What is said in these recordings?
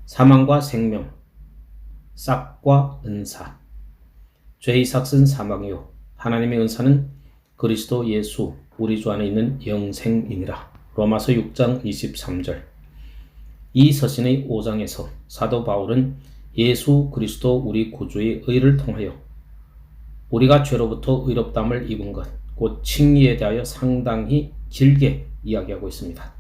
사망과 생명, 싹과 은사. 죄의 삭은 사망이요 하나님의 은사는 그리스도 예수 우리 주 안에 있는 영생이니라. 로마서 6장 23절. 이 서신의 5장에서 사도 바울은 예수 그리스도 우리 구주의 의를 통하여 우리가 죄로부터 의롭다함을 입은 것, 곧 칭의에 대하여 상당히 길게 이야기하고 있습니다.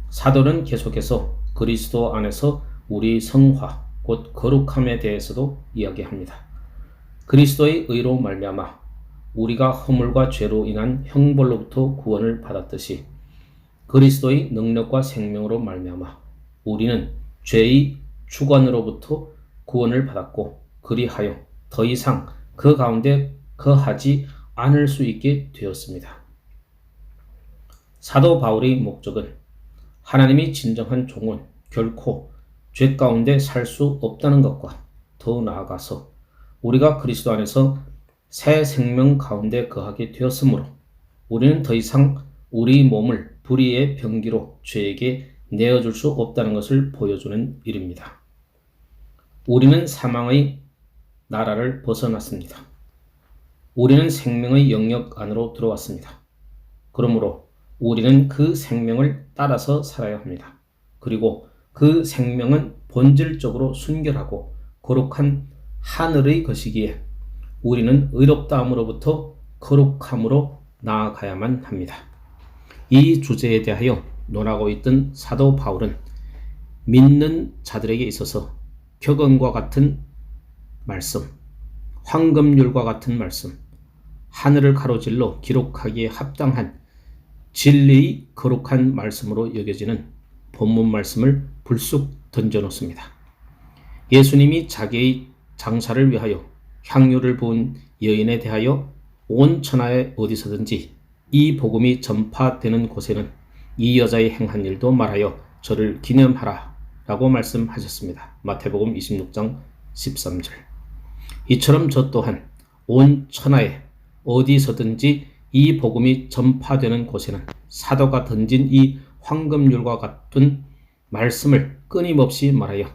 사도는 계속해서 그리스도 안에서 우리 성화, 곧 거룩함에 대해서도 이야기합니다. 그리스도의 의로 말미암아 우리가 허물과 죄로 인한 형벌로부터 구원을 받았듯이 그리스도의 능력과 생명으로 말미암아 우리는 죄의 주관으로부터 구원을 받았고 그리하여 더 이상 그 가운데 거하지 않을 수 있게 되었습니다. 사도 바울의 목적은 하나님이 진정한 종은 결코 죄 가운데 살 수 없다는 것과 더 나아가서 우리가 그리스도 안에서 새 생명 가운데 거하게 되었으므로 우리는 더 이상 우리 몸을 불의의 병기로 죄에게 내어줄 수 없다는 것을 보여주는 일입니다. 우리는 사망의 나라를 벗어났습니다. 우리는 생명의 영역 안으로 들어왔습니다. 그러므로 우리는 그 생명을 따라서 살아야 합니다. 그리고 그 생명은 본질적으로 순결하고 거룩한 하늘의 것이기에 우리는 의롭다함으로부터 거룩함으로 나아가야만 합니다. 이 주제에 대하여 논하고 있던 사도 바울은 믿는 자들에게 있어서 격언과 같은 말씀, 황금률과 같은 말씀, 하늘을 가로질러 기록하기에 합당한 진리의 거룩한 말씀으로 여겨지는 본문 말씀을 불쑥 던져놓습니다. 예수님이 자기의 장사를 위하여 향유를 부은 여인에 대하여 온 천하에 어디서든지 이 복음이 전파되는 곳에는 이 여자의 행한 일도 말하여 저를 기념하라 라고 말씀하셨습니다. 마태복음 26장 13절. 이처럼 저 또한 온 천하에 어디서든지 이 복음이 전파되는 곳에는 사도가 던진 이 황금률과 같은 말씀을 끊임없이 말하여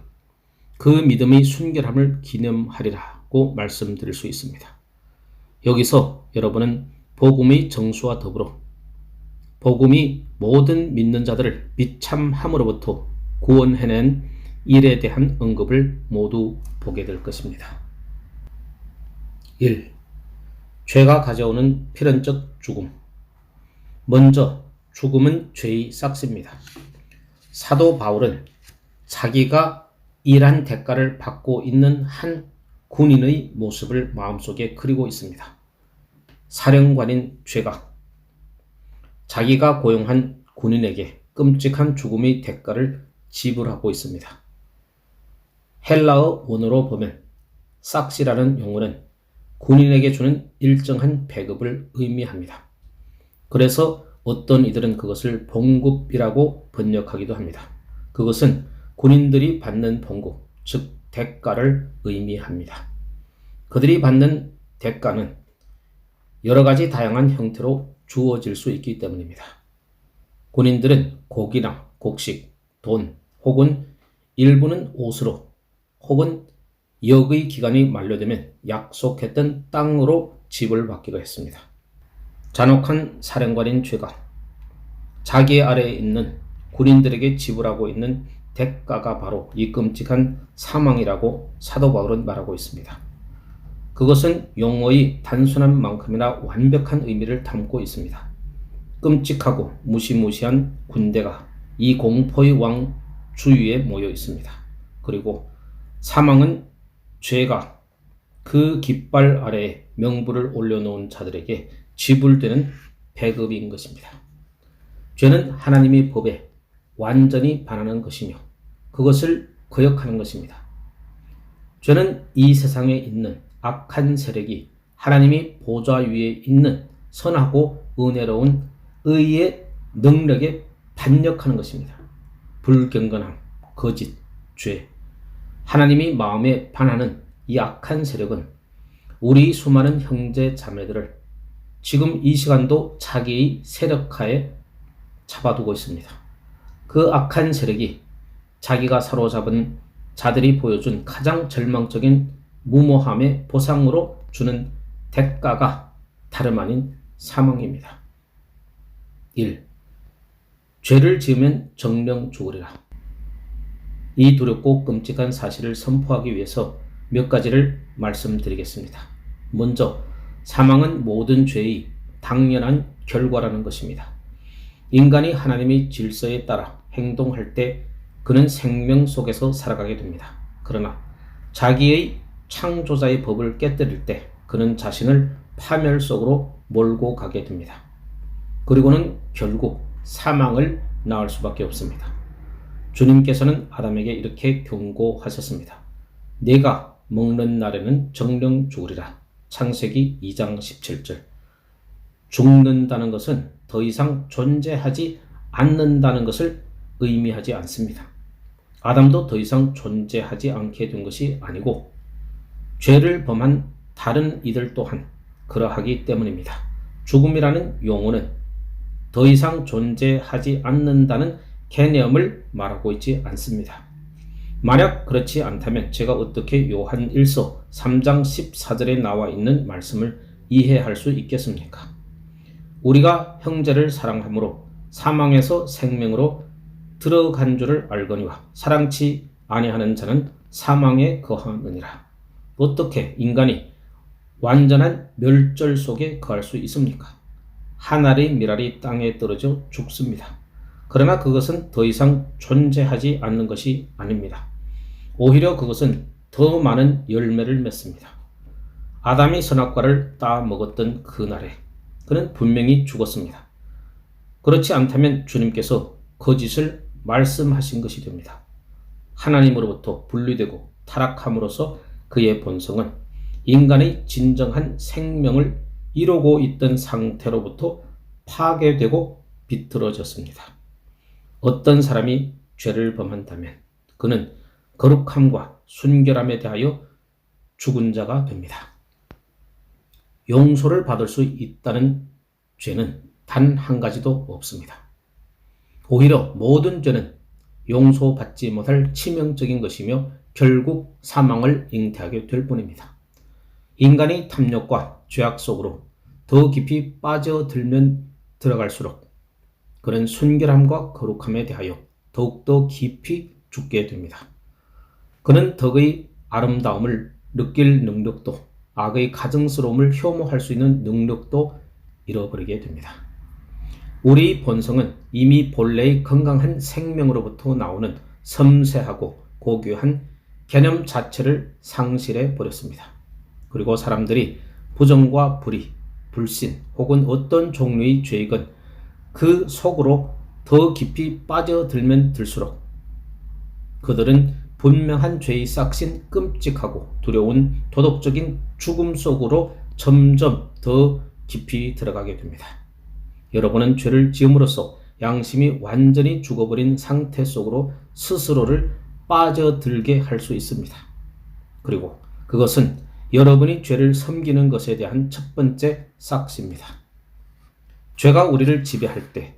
그 믿음의 순결함을 기념하리라고 말씀드릴 수 있습니다. 여기서 여러분은 복음의 정수와 더불어 복음이 모든 믿는 자들을 비참함으로부터 구원해낸 일에 대한 언급을 모두 보게 될 것입니다. 1. 죄가 가져오는 필연적 죽음. 먼저 죽음은 죄의 싹입니다. 사도 바울은 자기가 일한 대가를 받고 있는 한 군인의 모습을 마음속에 그리고 있습니다. 사령관인 죄가 자기가 고용한 군인에게 끔찍한 죽음의 대가를 지불하고 있습니다. 헬라어 원어로 보면 싹시라는 용어는 군인에게 주는 일정한 배급을 의미합니다. 그래서 어떤 이들은 그것을 봉급이라고 번역하기도 합니다. 그것은 군인들이 받는 봉급, 즉 대가를 의미합니다. 그들이 받는 대가는 여러 가지 다양한 형태로 주어질 수 있기 때문입니다. 군인들은 곡이나 곡식, 돈, 혹은 일부는 옷으로, 혹은 역의 기간이 만료되면 약속했던 땅으로 지불받기도 했습니다. 잔혹한 사령관인 죄가 자기 아래에 있는 군인들에게 지불하고 있는 대가가 바로 이 끔찍한 사망이라고 사도 바울은 말하고 있습니다. 그것은 용어의 단순한 만큼이나 완벽한 의미를 담고 있습니다. 끔찍하고 무시무시한 군대가 이 공포의 왕 주위에 모여 있습니다. 그리고 사망은 죄가 그 깃발 아래에 명부를 올려놓은 자들에게 지불되는 배급인 것입니다. 죄는 하나님의 법에 완전히 반하는 것이며 그것을 거역하는 것입니다. 죄는 이 세상에 있는 악한 세력이 하나님이 보좌 위에 있는 선하고 은혜로운 의의 능력에 반역하는 것입니다. 불경건함, 거짓, 죄, 하나님이 마음에 반하는 이 악한 세력은 우리 수많은 형제 자매들을 지금 이 시간도 자기의 세력하에 잡아두고 있습니다. 그 악한 세력이 자기가 사로잡은 자들이 보여준 가장 절망적인 무모함의 보상으로 주는 대가가 다름 아닌 사망입니다. 1. 죄를 지으면 정령 죽으리라. 이 두렵고 끔찍한 사실을 선포하기 위해서 몇 가지를 말씀드리겠습니다. 먼저 사망은 모든 죄의 당연한 결과라는 것입니다. 인간이 하나님의 질서에 따라 행동할 때 그는 생명 속에서 살아가게 됩니다. 그러나 자기의 창조자의 법을 깨뜨릴 때 그는 자신을 파멸 속으로 몰고 가게 됩니다. 그리고는 결국 사망을 낳을 수밖에 없습니다. 주님께서는 아담에게 이렇게 경고하셨습니다. 네가 먹는 날에는 정령 죽으리라. 창세기 2장 17절. 죽는다는 것은 더 이상 존재하지 않는다는 것을 의미하지 않습니다. 아담도 더 이상 존재하지 않게 된 것이 아니고 죄를 범한 다른 이들 또한 그러하기 때문입니다. 죽음이라는 용어는 더 이상 존재하지 않는다는 개념을 말하고 있지 않습니다. 만약 그렇지 않다면 제가 어떻게 요한 1서 3장 14절에 나와 있는 말씀을 이해할 수 있겠습니까? 우리가 형제를 사랑함으로 사망에서 생명으로 들어간 줄을 알거니와 사랑치 아니하는 자는 사망에 거하느니라. 어떻게 인간이 완전한 멸절 속에 거할 수 있습니까? 한 알의 밀알이 땅에 떨어져 죽습니다. 그러나 그것은 더 이상 존재하지 않는 것이 아닙니다. 오히려 그것은 더 많은 열매를 맺습니다. 아담이 선악과를 따 먹었던 그날에 그는 분명히 죽었습니다. 그렇지 않다면 주님께서 거짓을 말씀하신 것이 됩니다. 하나님으로부터 분리되고 타락함으로써 그의 본성은 인간의 진정한 생명을 이루고 있던 상태로부터 파괴되고 비틀어졌습니다. 어떤 사람이 죄를 범한다면 그는 거룩함과 순결함에 대하여 죽은 자가 됩니다. 용서를 받을 수 있다는 죄는 단 한 가지도 없습니다. 오히려 모든 죄는 용서받지 못할 치명적인 것이며 결국 사망을 잉태하게 될 뿐입니다. 인간이 탐욕과 죄악 속으로 더 깊이 빠져들면 들어갈수록 그는 순결함과 거룩함에 대하여 더욱더 깊이 죽게 됩니다. 그는 덕의 아름다움을 느낄 능력도 악의 가증스러움을 혐오할 수 있는 능력도 잃어버리게 됩니다. 우리 본성은 이미 본래의 건강한 생명으로부터 나오는 섬세하고 고귀한 개념 자체를 상실해 버렸습니다. 그리고 사람들이 부정과 불의, 불신 혹은 어떤 종류의 죄익은 그 속으로 더 깊이 빠져들면 들수록 그들은 분명한 죄의 싹신 끔찍하고 두려운 도덕적인 죽음 속으로 점점 더 깊이 들어가게 됩니다. 여러분은 죄를 지음으로써 양심이 완전히 죽어버린 상태 속으로 스스로를 빠져들게 할 수 있습니다. 그리고 그것은 여러분이 죄를 섬기는 것에 대한 첫 번째 싹시입니다. 죄가 우리를 지배할 때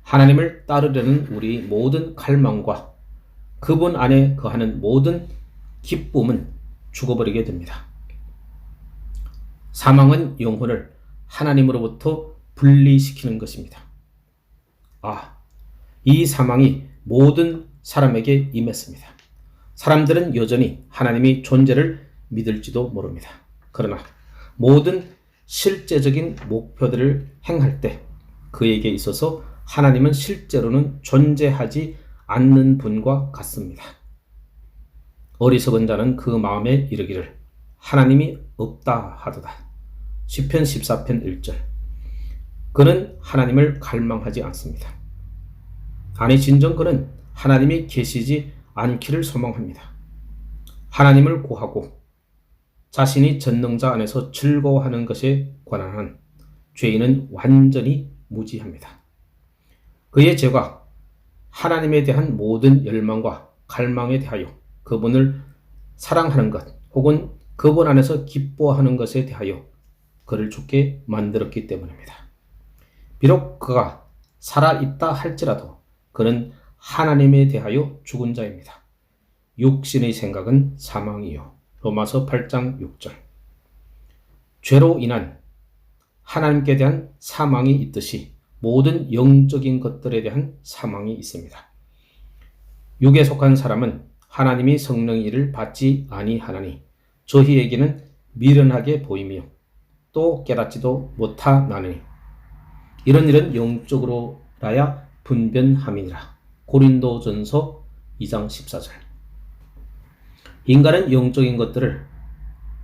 하나님을 따르려는 우리 모든 갈망과 그분 안에 거하는 모든 기쁨은 죽어버리게 됩니다. 사망은 영혼을 하나님으로부터 분리시키는 것입니다. 이 사망이 모든 사람에게 임했습니다. 사람들은 여전히 하나님의 존재를 믿을지도 모릅니다. 그러나 모든 실제적인 목표들을 행할 때 그에게 있어서 하나님은 실제로는 존재하지 않는 분과 같습니다. 어리석은 자는 그 마음에 이르기를 하나님이 없다 하도다. 시편 14편 1절. 그는 하나님을 갈망하지 않습니다. 아니 진정 그는 하나님이 계시지 않기를 소망합니다. 하나님을 구하고 자신이 전능자 안에서 즐거워하는 것에 관한 한 죄인은 완전히 무지합니다. 그의 죄가 하나님에 대한 모든 열망과 갈망에 대하여 그분을 사랑하는 것 혹은 그분 안에서 기뻐하는 것에 대하여 그를 죽게 만들었기 때문입니다. 비록 그가 살아있다 할지라도 그는 하나님에 대하여 죽은 자입니다. 육신의 생각은 사망이요. 로마서 8장 6절. 죄로 인한 하나님께 대한 사망이 있듯이 모든 영적인 것들에 대한 사망이 있습니다. 육에 속한 사람은 하나님이 성령의 일을 받지 아니하나니 저희에게는 미련하게 보이며 또 깨닫지도 못하나니 이런 일은 영적으로라야 분변함이니라. 고린도전서 2장 14절. 인간은 영적인 것들을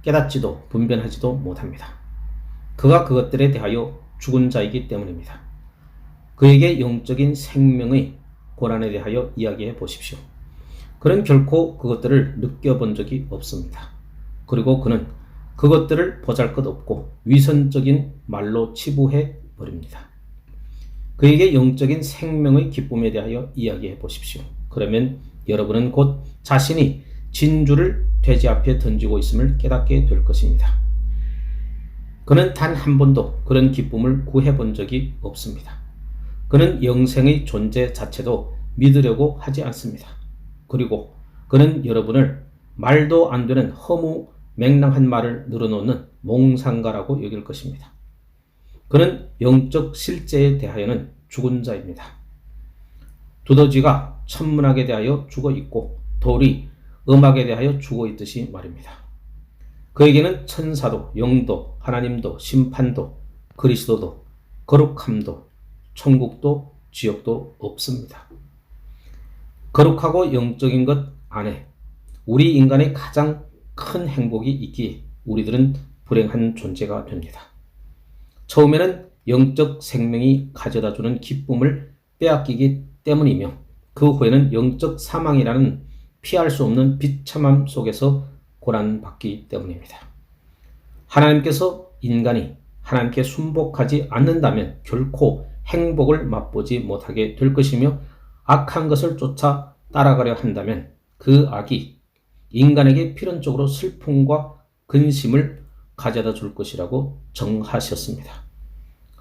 깨닫지도 분별하지도 못합니다. 그가 그것들에 대하여 죽은 자이기 때문입니다. 그에게 영적인 생명의 고난에 대하여 이야기해 보십시오. 그는 결코 그것들을 느껴본 적이 없습니다. 그리고 그는 그것들을 보잘것없고 위선적인 말로 치부해 버립니다. 그에게 영적인 생명의 기쁨에 대하여 이야기해 보십시오. 그러면 여러분은 곧 자신이 진주를 돼지 앞에 던지고 있음을 깨닫게 될 것입니다. 그는 단 한 번도 그런 기쁨을 구해본 적이 없습니다. 그는 영생의 존재 자체도 믿으려고 하지 않습니다. 그리고 그는 여러분을 말도 안 되는 허무 맹랑한 말을 늘어놓는 몽상가라고 여길 것입니다. 그는 영적 실제에 대하여는 죽은 자입니다. 두더지가 천문학에 대하여 죽어 있고 돌이 음악에 대하여 죽어 있듯이 말입니다. 그에게는 천사도, 영도, 하나님도, 심판도, 그리스도도, 거룩함도, 천국도, 지옥도 없습니다. 거룩하고 영적인 것 안에 우리 인간의 가장 큰 행복이 있기에 우리들은 불행한 존재가 됩니다. 처음에는 영적 생명이 가져다주는 기쁨을 빼앗기기 때문이며 그 후에는 영적 사망이라는 피할 수 없는 비참함 속에서 고난받기 때문입니다. 하나님께서 인간이 하나님께 순복하지 않는다면 결코 행복을 맛보지 못하게 될 것이며 악한 것을 쫓아 따라가려 한다면 그 악이 인간에게 필연적으로 슬픔과 근심을 가져다 줄 것이라고 정하셨습니다.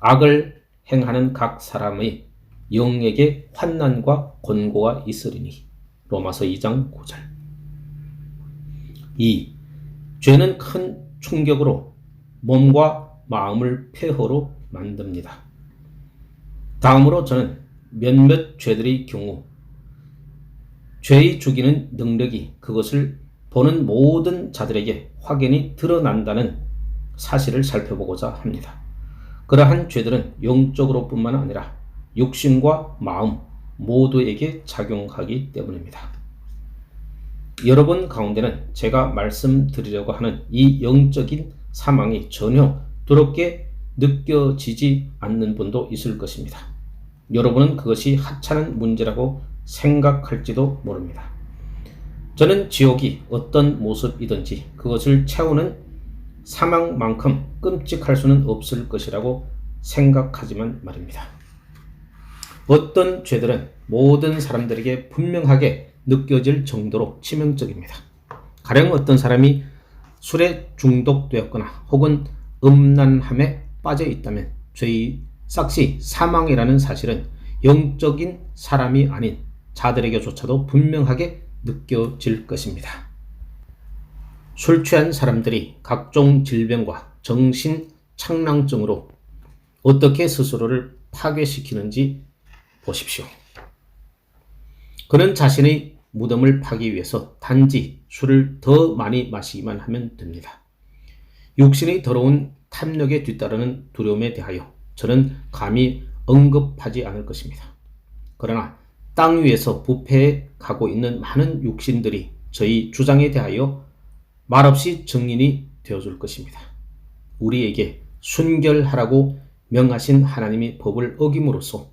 악을 행하는 각 사람의 영에게 환난과 권고가 있으리니 로마서 2장 9절. 2. 죄는 큰 충격으로 몸과 마음을 폐허로 만듭니다. 다음으로 저는 몇몇 죄들의 경우 죄의 죽이는 능력이 그것을 보는 모든 자들에게 확연히 드러난다는 사실을 살펴보고자 합니다. 그러한 죄들은 영적으로 뿐만 아니라 육신과 마음 모두에게 작용하기 때문입니다. 여러분 가운데는 제가 말씀드리려고 하는 이 영적인 사망이 전혀 두렵게 느껴지지 않는 분도 있을 것입니다. 여러분은 그것이 하찮은 문제라고 생각할지도 모릅니다. 저는 지옥이 어떤 모습이든지 그것을 채우는 사망만큼 끔찍할 수는 없을 것이라고 생각하지만 말입니다. 어떤 죄들은 모든 사람들에게 분명하게 느껴질 정도로 치명적입니다. 가령 어떤 사람이 술에 중독되었거나 혹은 음란함에 빠져 있다면 죄의 삭시 사망이라는 사실은 영적인 사람이 아닌 자들에게조차도 분명하게 느껴질 것입니다. 술 취한 사람들이 각종 질병과 정신 착랑증으로 어떻게 스스로를 파괴시키는지 보십시오. 그는 자신의 무덤을 파기 위해서 단지 술을 더 많이 마시기만 하면 됩니다. 육신의 더러운 탐욕에 뒤따르는 두려움에 대하여 저는 감히 언급하지 않을 것입니다. 그러나 땅 위에서 부패해 가고 있는 많은 육신들이 저희 주장에 대하여 말없이 증인이 되어줄 것입니다. 우리에게 순결하라고 명하신 하나님의 법을 어김으로써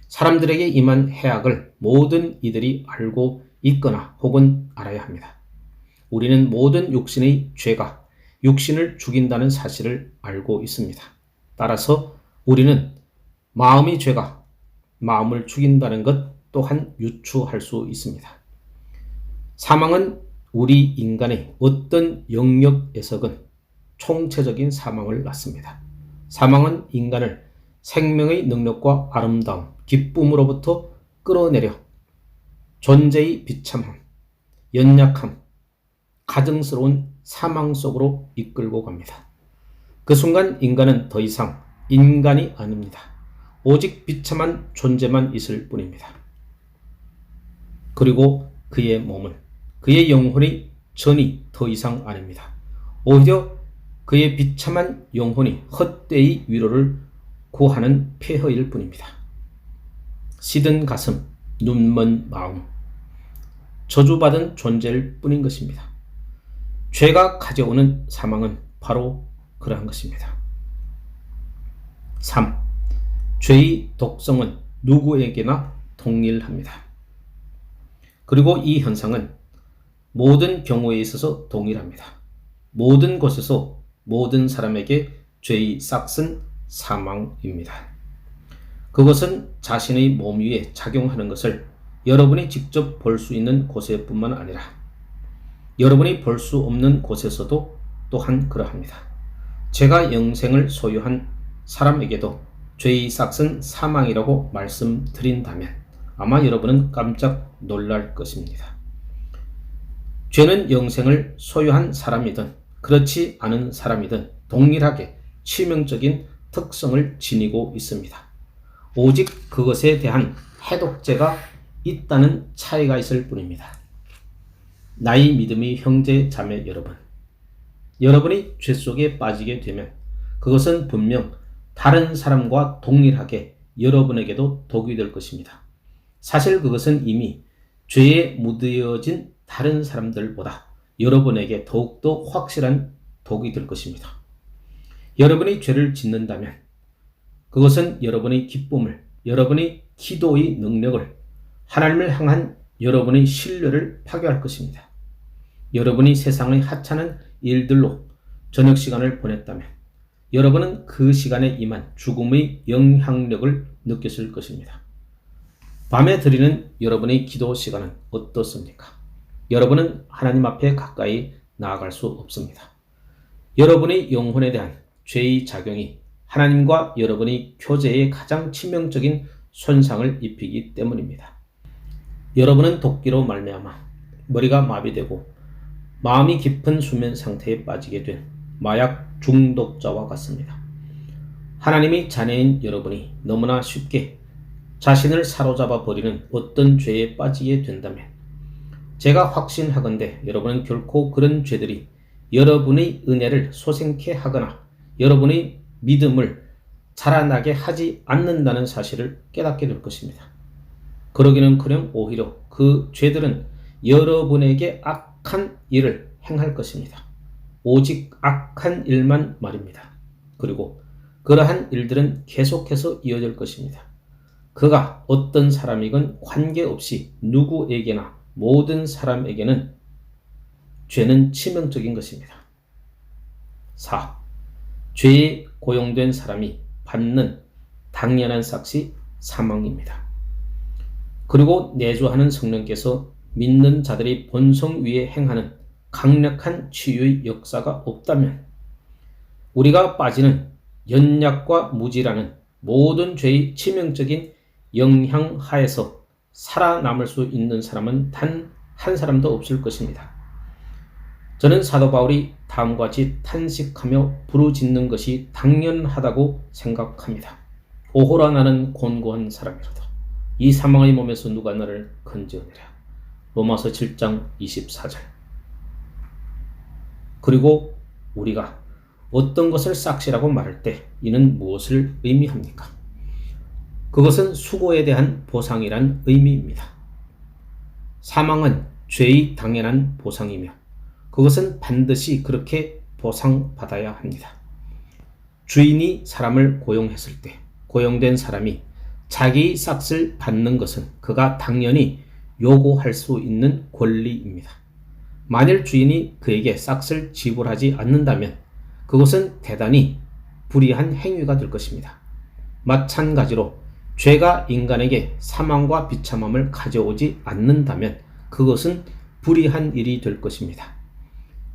사람들에게 임한 해악을 모든 이들이 알고 있거나 혹은 알아야 합니다. 우리는 모든 육신의 죄가 육신을 죽인다는 사실을 알고 있습니다. 따라서 우리는 마음의 죄가 마음을 죽인다는 것 또한 유추할 수 있습니다. 사망은 우리 인간의 어떤 영역에서건 총체적인 사망을 낳습니다. 사망은 인간을 생명의 능력과 아름다움, 기쁨으로부터 끌어내려 존재의 비참함, 연약함, 가증스러운 사망 속으로 이끌고 갑니다. 그 순간 인간은 더 이상 인간이 아닙니다. 오직 비참한 존재만 있을 뿐입니다. 그리고 그의 몸은, 그의 영혼이 전이 더 이상 아닙니다. 오히려 그의 비참한 영혼이 헛되이 위로를 구하는 폐허일 뿐입니다. 시든 가슴, 눈먼 마음, 저주받은 존재일 뿐인 것입니다. 죄가 가져오는 사망은 바로 그러한 것입니다. 3. 죄의 독성은 누구에게나 동일합니다. 그리고 이 현상은 모든 경우에 있어서 동일합니다. 모든 곳에서 모든 사람에게 죄의 싹은 사망입니다. 그것은 자신의 몸 위에 작용하는 것을 여러분이 직접 볼 수 있는 곳에뿐만 아니라 여러분이 볼 수 없는 곳에서도 또한 그러합니다. 제가 영생을 소유한 사람에게도 죄의 싹은 사망이라고 말씀드린다면 아마 여러분은 깜짝 놀랄 것입니다. 죄는 영생을 소유한 사람이든 그렇지 않은 사람이든 동일하게 치명적인 특성을 지니고 있습니다. 오직 그것에 대한 해독제가 있다는 차이가 있을 뿐입니다. 나의 믿음의 형제 자매 여러분, 여러분이 죄 속에 빠지게 되면 그것은 분명 다른 사람과 동일하게 여러분에게도 독이 될 것입니다. 사실 그것은 이미 죄에 묻어진 다른 사람들보다 여러분에게 더욱더 확실한 독이 될 것입니다. 여러분이 죄를 짓는다면 그것은 여러분의 기쁨을, 여러분의 기도의 능력을, 하나님을 향한 여러분의 신뢰를 파괴할 것입니다. 여러분이 세상의 하찮은 일들로 저녁 시간을 보냈다면 여러분은 그 시간에 임한 죽음의 영향력을 느꼈을 것입니다. 밤에 드리는 여러분의 기도 시간은 어떻습니까? 여러분은 하나님 앞에 가까이 나아갈 수 없습니다. 여러분의 영혼에 대한 죄의 작용이 하나님과 여러분의 교제에 가장 치명적인 손상을 입히기 때문입니다. 여러분은 도끼로 말미암아 머리가 마비되고 마음이 깊은 수면 상태에 빠지게 된 마약 중독자와 같습니다. 하나님의 자녀인 여러분이 너무나 쉽게 자신을 사로잡아 버리는 어떤 죄에 빠지게 된다면 제가 확신하건대 여러분은 결코 그런 죄들이 여러분의 은혜를 소생케 하거나 여러분의 믿음을 자라나게 하지 않는다는 사실을 깨닫게 될 것입니다. 그러기는커녕 오히려 그 죄들은 여러분에게 악한 일을 행할 것입니다. 오직 악한 일만 말입니다. 그리고 그러한 일들은 계속해서 이어질 것입니다. 그가 어떤 사람이건 관계없이 누구에게나 모든 사람에게는 죄는 치명적인 것입니다. 4. 죄에 고용된 사람이 받는 당연한 삭이 사망입니다. 그리고 내주하는 성령께서 믿는 자들이 본성 위에 행하는 강력한 치유의 역사가 없다면 우리가 빠지는 연약과 무지라는 모든 죄의 치명적인 영향 하에서 살아남을 수 있는 사람은 단 한 사람도 없을 것입니다. 저는 사도 바울이 다음과 같이 탄식하며 부르짖는 것이 당연하다고 생각합니다. 오호라 나는 곤고한 사람이로다. 이 사망의 몸에서 누가 나를 건져내랴. 로마서 7장 24절. 그리고 우리가 어떤 것을 싹시라고 말할 때 이는 무엇을 의미합니까? 그것은 수고에 대한 보상이란 의미입니다. 사망은 죄의 당연한 보상이며 그것은 반드시 그렇게 보상받아야 합니다. 주인이 사람을 고용했을 때 고용된 사람이 자기의 싹을 받는 것은 그가 당연히 요구할 수 있는 권리입니다. 만일 주인이 그에게 싹을 지불하지 않는다면 그것은 대단히 불의한 행위가 될 것입니다. 마찬가지로 죄가 인간에게 사망과 비참함을 가져오지 않는다면 그것은 불의한 일이 될 것입니다.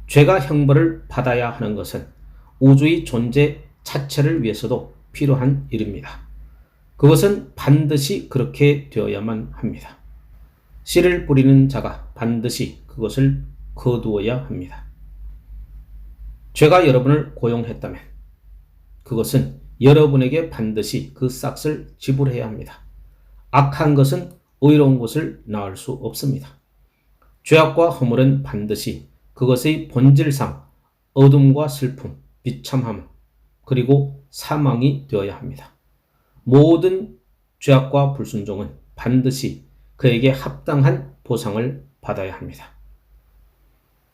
죄가 형벌을 받아야 하는 것은 우주의 존재 자체를 위해서도 필요한 일입니다. 그것은 반드시 그렇게 되어야만 합니다. 씨를 뿌리는 자가 반드시 그것을 거두어야 합니다. 죄가 여러분을 고용했다면 그것은 여러분에게 반드시 그 싹을 지불해야 합니다. 악한 것은 의로운 것을 낳을 수 없습니다. 죄악과 허물은 반드시 그것의 본질상 어둠과 슬픔, 비참함, 그리고 사망이 되어야 합니다. 모든 죄악과 불순종은 반드시 그에게 합당한 보상을 받아야 합니다.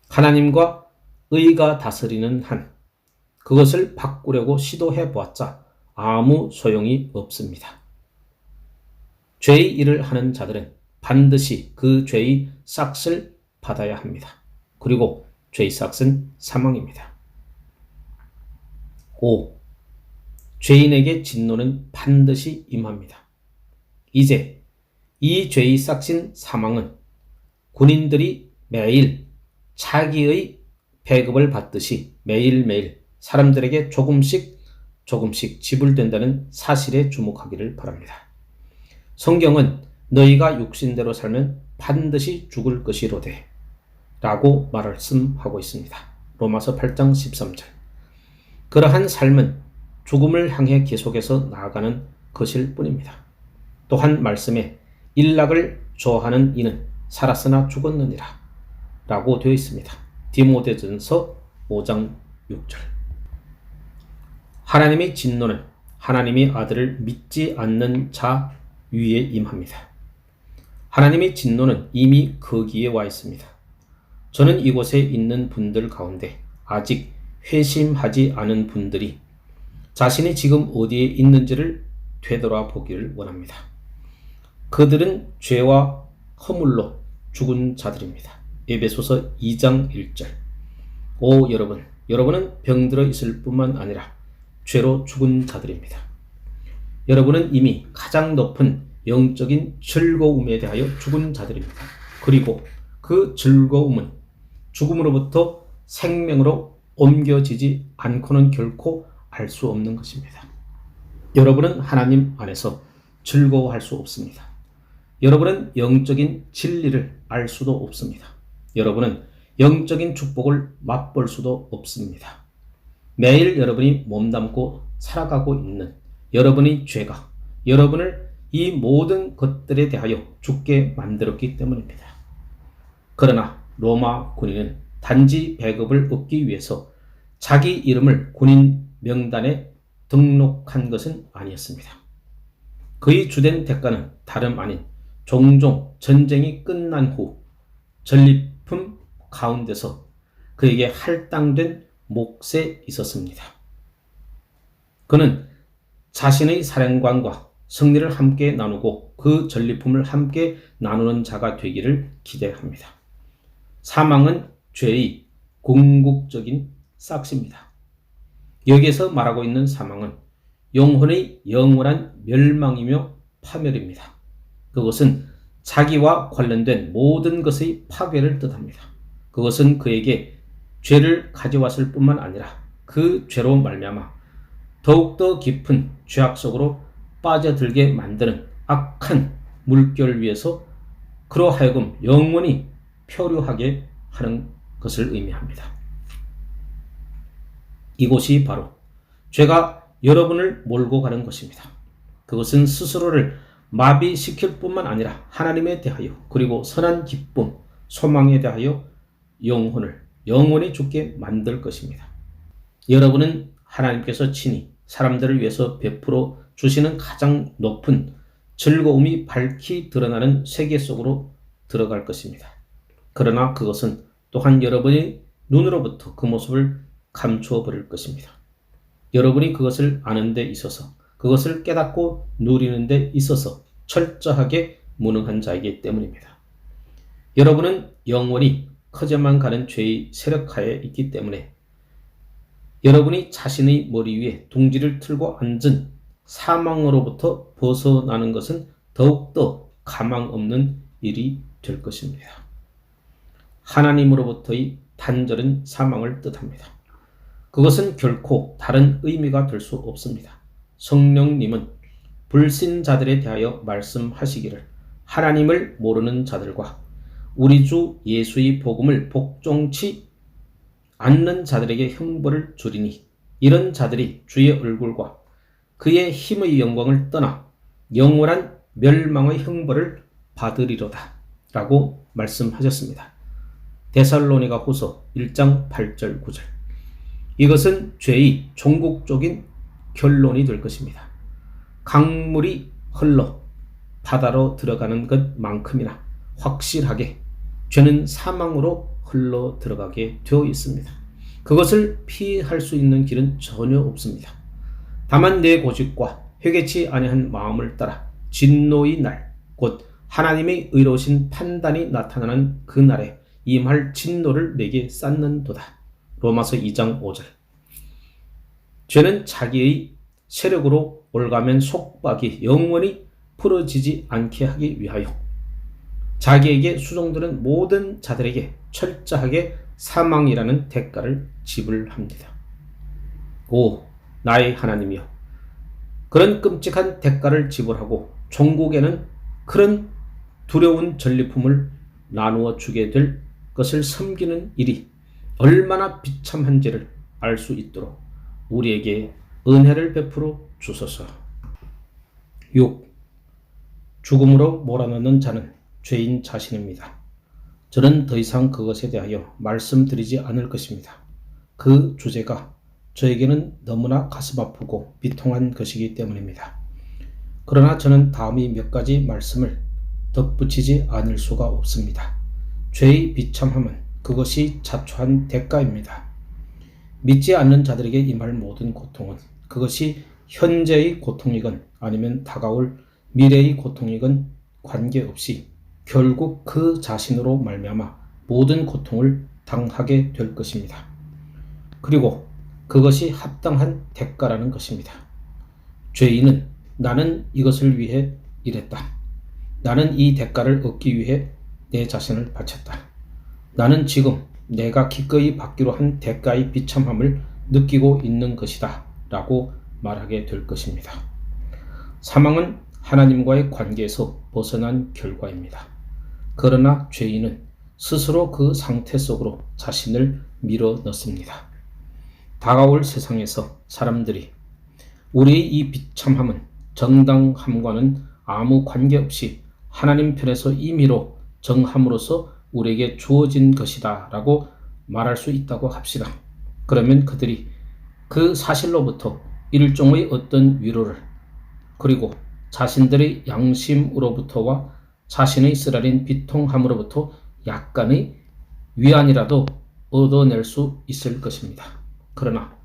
하나님과 의가 다스리는 한 그것을 바꾸려고 시도해 보았자 아무 소용이 없습니다. 죄의 일을 하는 자들은 반드시 그 죄의 싹을 받아야 합니다. 그리고 죄의 싹은 사망입니다. 5. 죄인에게 진노는 반드시 임합니다. 이제 이 죄의 싹인 사망은 군인들이 매일 자기의 배급을 받듯이 매일매일 사람들에게 조금씩 지불된다는 사실에 주목하기를 바랍니다. 성경은 너희가 육신대로 살면 반드시 죽을 것이로되 라고 말씀하고 있습니다. 로마서 8장 13절. 그러한 삶은 죽음을 향해 계속해서 나아가는 것일 뿐입니다. 또한 말씀에 일락을 좋아하는 이는 살았으나 죽었느니라 라고 되어 있습니다. 디모데전서 5장 6절. 하나님의 진노는 하나님의 아들을 믿지 않는 자 위에 임합니다. 하나님의 진노는 이미 거기에 와 있습니다. 저는 이곳에 있는 분들 가운데 아직 회심하지 않은 분들이 자신이 지금 어디에 있는지를 되돌아보기를 원합니다. 그들은 죄와 허물로 죽은 자들입니다. 에베소서 2장 1절. 오 여러분은 병들어 있을 뿐만 아니라 죄로 죽은 자들입니다. 여러분은 이미 가장 높은 영적인 즐거움에 대하여 죽은 자들입니다. 그리고 그 즐거움은 죽음으로부터 생명으로 옮겨지지 않고는 결코 알 수 없는 것입니다. 여러분은 하나님 안에서 즐거워할 수 없습니다. 여러분은 영적인 진리를 알 수도 없습니다. 여러분은 영적인 축복을 맛볼 수도 없습니다. 매일 여러분이 몸담고 살아가고 있는 여러분의 죄가 여러분을 이 모든 것들에 대하여 죽게 만들었기 때문입니다. 그러나 로마 군인은 단지 배급을 얻기 위해서 자기 이름을 군인 명단에 등록한 것은 아니었습니다. 그의 주된 대가는 다름 아닌 종종 전쟁이 끝난 후 전리품 가운데서 그에게 할당된 몫에 있었습니다. 그는 자신의 사령관과 승리를 함께 나누고 그 전리품을 함께 나누는 자가 되기를 기대합니다. 사망은 죄의 궁극적인 싹입니다. 여기에서 말하고 있는 사망은 영혼의 영원한 멸망이며 파멸입니다. 그것은 자기와 관련된 모든 것의 파괴를 뜻합니다. 그것은 그에게 죄를 가져왔을 뿐만 아니라 그 죄로 말미암아 더욱더 깊은 죄악 속으로 빠져들게 만드는 악한 물결 위에서 그로 하여금 영원히 표류하게 하는 것을 의미합니다. 이곳이 바로 죄가 여러분을 몰고 가는 것입니다. 그것은 스스로를 마비시킬 뿐만 아니라 하나님에 대하여 그리고 선한 기쁨, 소망에 대하여 영혼을 영원히 죽게 만들 것입니다. 여러분은 하나님께서 친히 사람들을 위해서 베풀어 주시는 가장 높은 즐거움이 밝히 드러나는 세계 속으로 들어갈 것입니다. 그러나 그것은 또한 여러분의 눈으로부터 그 모습을 감추어 버릴 것입니다. 여러분이 그것을 아는 데 있어서 그것을 깨닫고 누리는 데 있어서 철저하게 무능한 자이기 때문입니다. 여러분은 영원히 커져만 가는 죄의 세력하에 있기 때문에 여러분이 자신의 머리 위에 둥지를 틀고 앉은 사망으로부터 벗어나는 것은 더욱더 가망 없는 일이 될 것입니다. 하나님으로부터의 단절은 사망을 뜻합니다. 그것은 결코 다른 의미가 될 수 없습니다. 성령님은 불신자들에 대하여 말씀하시기를 하나님을 모르는 자들과 우리 주 예수의 복음을 복종치 않는 자들에게 형벌을 주리니 이런 자들이 주의 얼굴과 그의 힘의 영광을 떠나 영원한 멸망의 형벌을 받으리로다 라고 말씀하셨습니다. 데살로니가 후서 1장 8절 9절. 이것은 죄의 종국적인 결론이 될 것입니다. 강물이 흘러 바다로 들어가는 것만큼이나 확실하게 죄는 사망으로 흘러 들어가게 되어 있습니다. 그것을 피할 수 있는 길은 전혀 없습니다. 다만 내 고집과 회개치 아니한 마음을 따라 진노의 날, 곧 하나님의 의로우신 판단이 나타나는 그 날에 임할 진노를 내게 쌓는도다. 로마서 2장 5절. 죄는 자기의 세력으로 올가면 속박이 영원히 풀어지지 않게 하기 위하여 자기에게 수종되는 모든 자들에게 철저하게 사망이라는 대가를 지불합니다. 오, 나의 하나님이여, 그런 끔찍한 대가를 지불하고 종국에는 그런 두려운 전리품을 나누어 주게 될 것을 섬기는 일이 얼마나 비참한지를 알 수 있도록 우리에게 은혜를 베풀어 주소서. 6. 죽음으로 몰아넣는 자는 죄인 자신입니다. 저는 더 이상 그것에 대하여 말씀드리지 않을 것입니다. 그 주제가 저에게는 너무나 가슴 아프고 비통한 것이기 때문입니다. 그러나 저는 다음의 몇 가지 말씀을 덧붙이지 않을 수가 없습니다. 죄의 비참함은 그것이 자초한 대가입니다. 믿지 않는 자들에게 임할 모든 고통은 그것이 현재의 고통이건 아니면 다가올 미래의 고통이건 관계없이 결국 그 자신으로 말미암아 모든 고통을 당하게 될 것입니다. 그리고 그것이 합당한 대가라는 것입니다. 죄인은 나는 이것을 위해 일했다. 나는 이 대가를 얻기 위해 내 자신을 바쳤다. 나는 지금 내가 기꺼이 받기로 한 대가의 비참함을 느끼고 있는 것이다 라고 말하게 될 것입니다. 사망은 하나님과의 관계에서 벗어난 결과입니다. 그러나 죄인은 스스로 그 상태 속으로 자신을 밀어 넣습니다. 다가올 세상에서 사람들이 우리의 이 비참함은 정당함과는 아무 관계없이 하나님 편에서 임의로 정함으로써 우리에게 주어진 것이다 라고 말할 수 있다고 합시다. 그러면 그들이 그 사실로부터 일종의 어떤 위로를, 그리고 자신들의 양심으로부터와 자신의 쓰라린 비통함으로부터 약간의 위안이라도 얻어낼 수 있을 것입니다. 그러나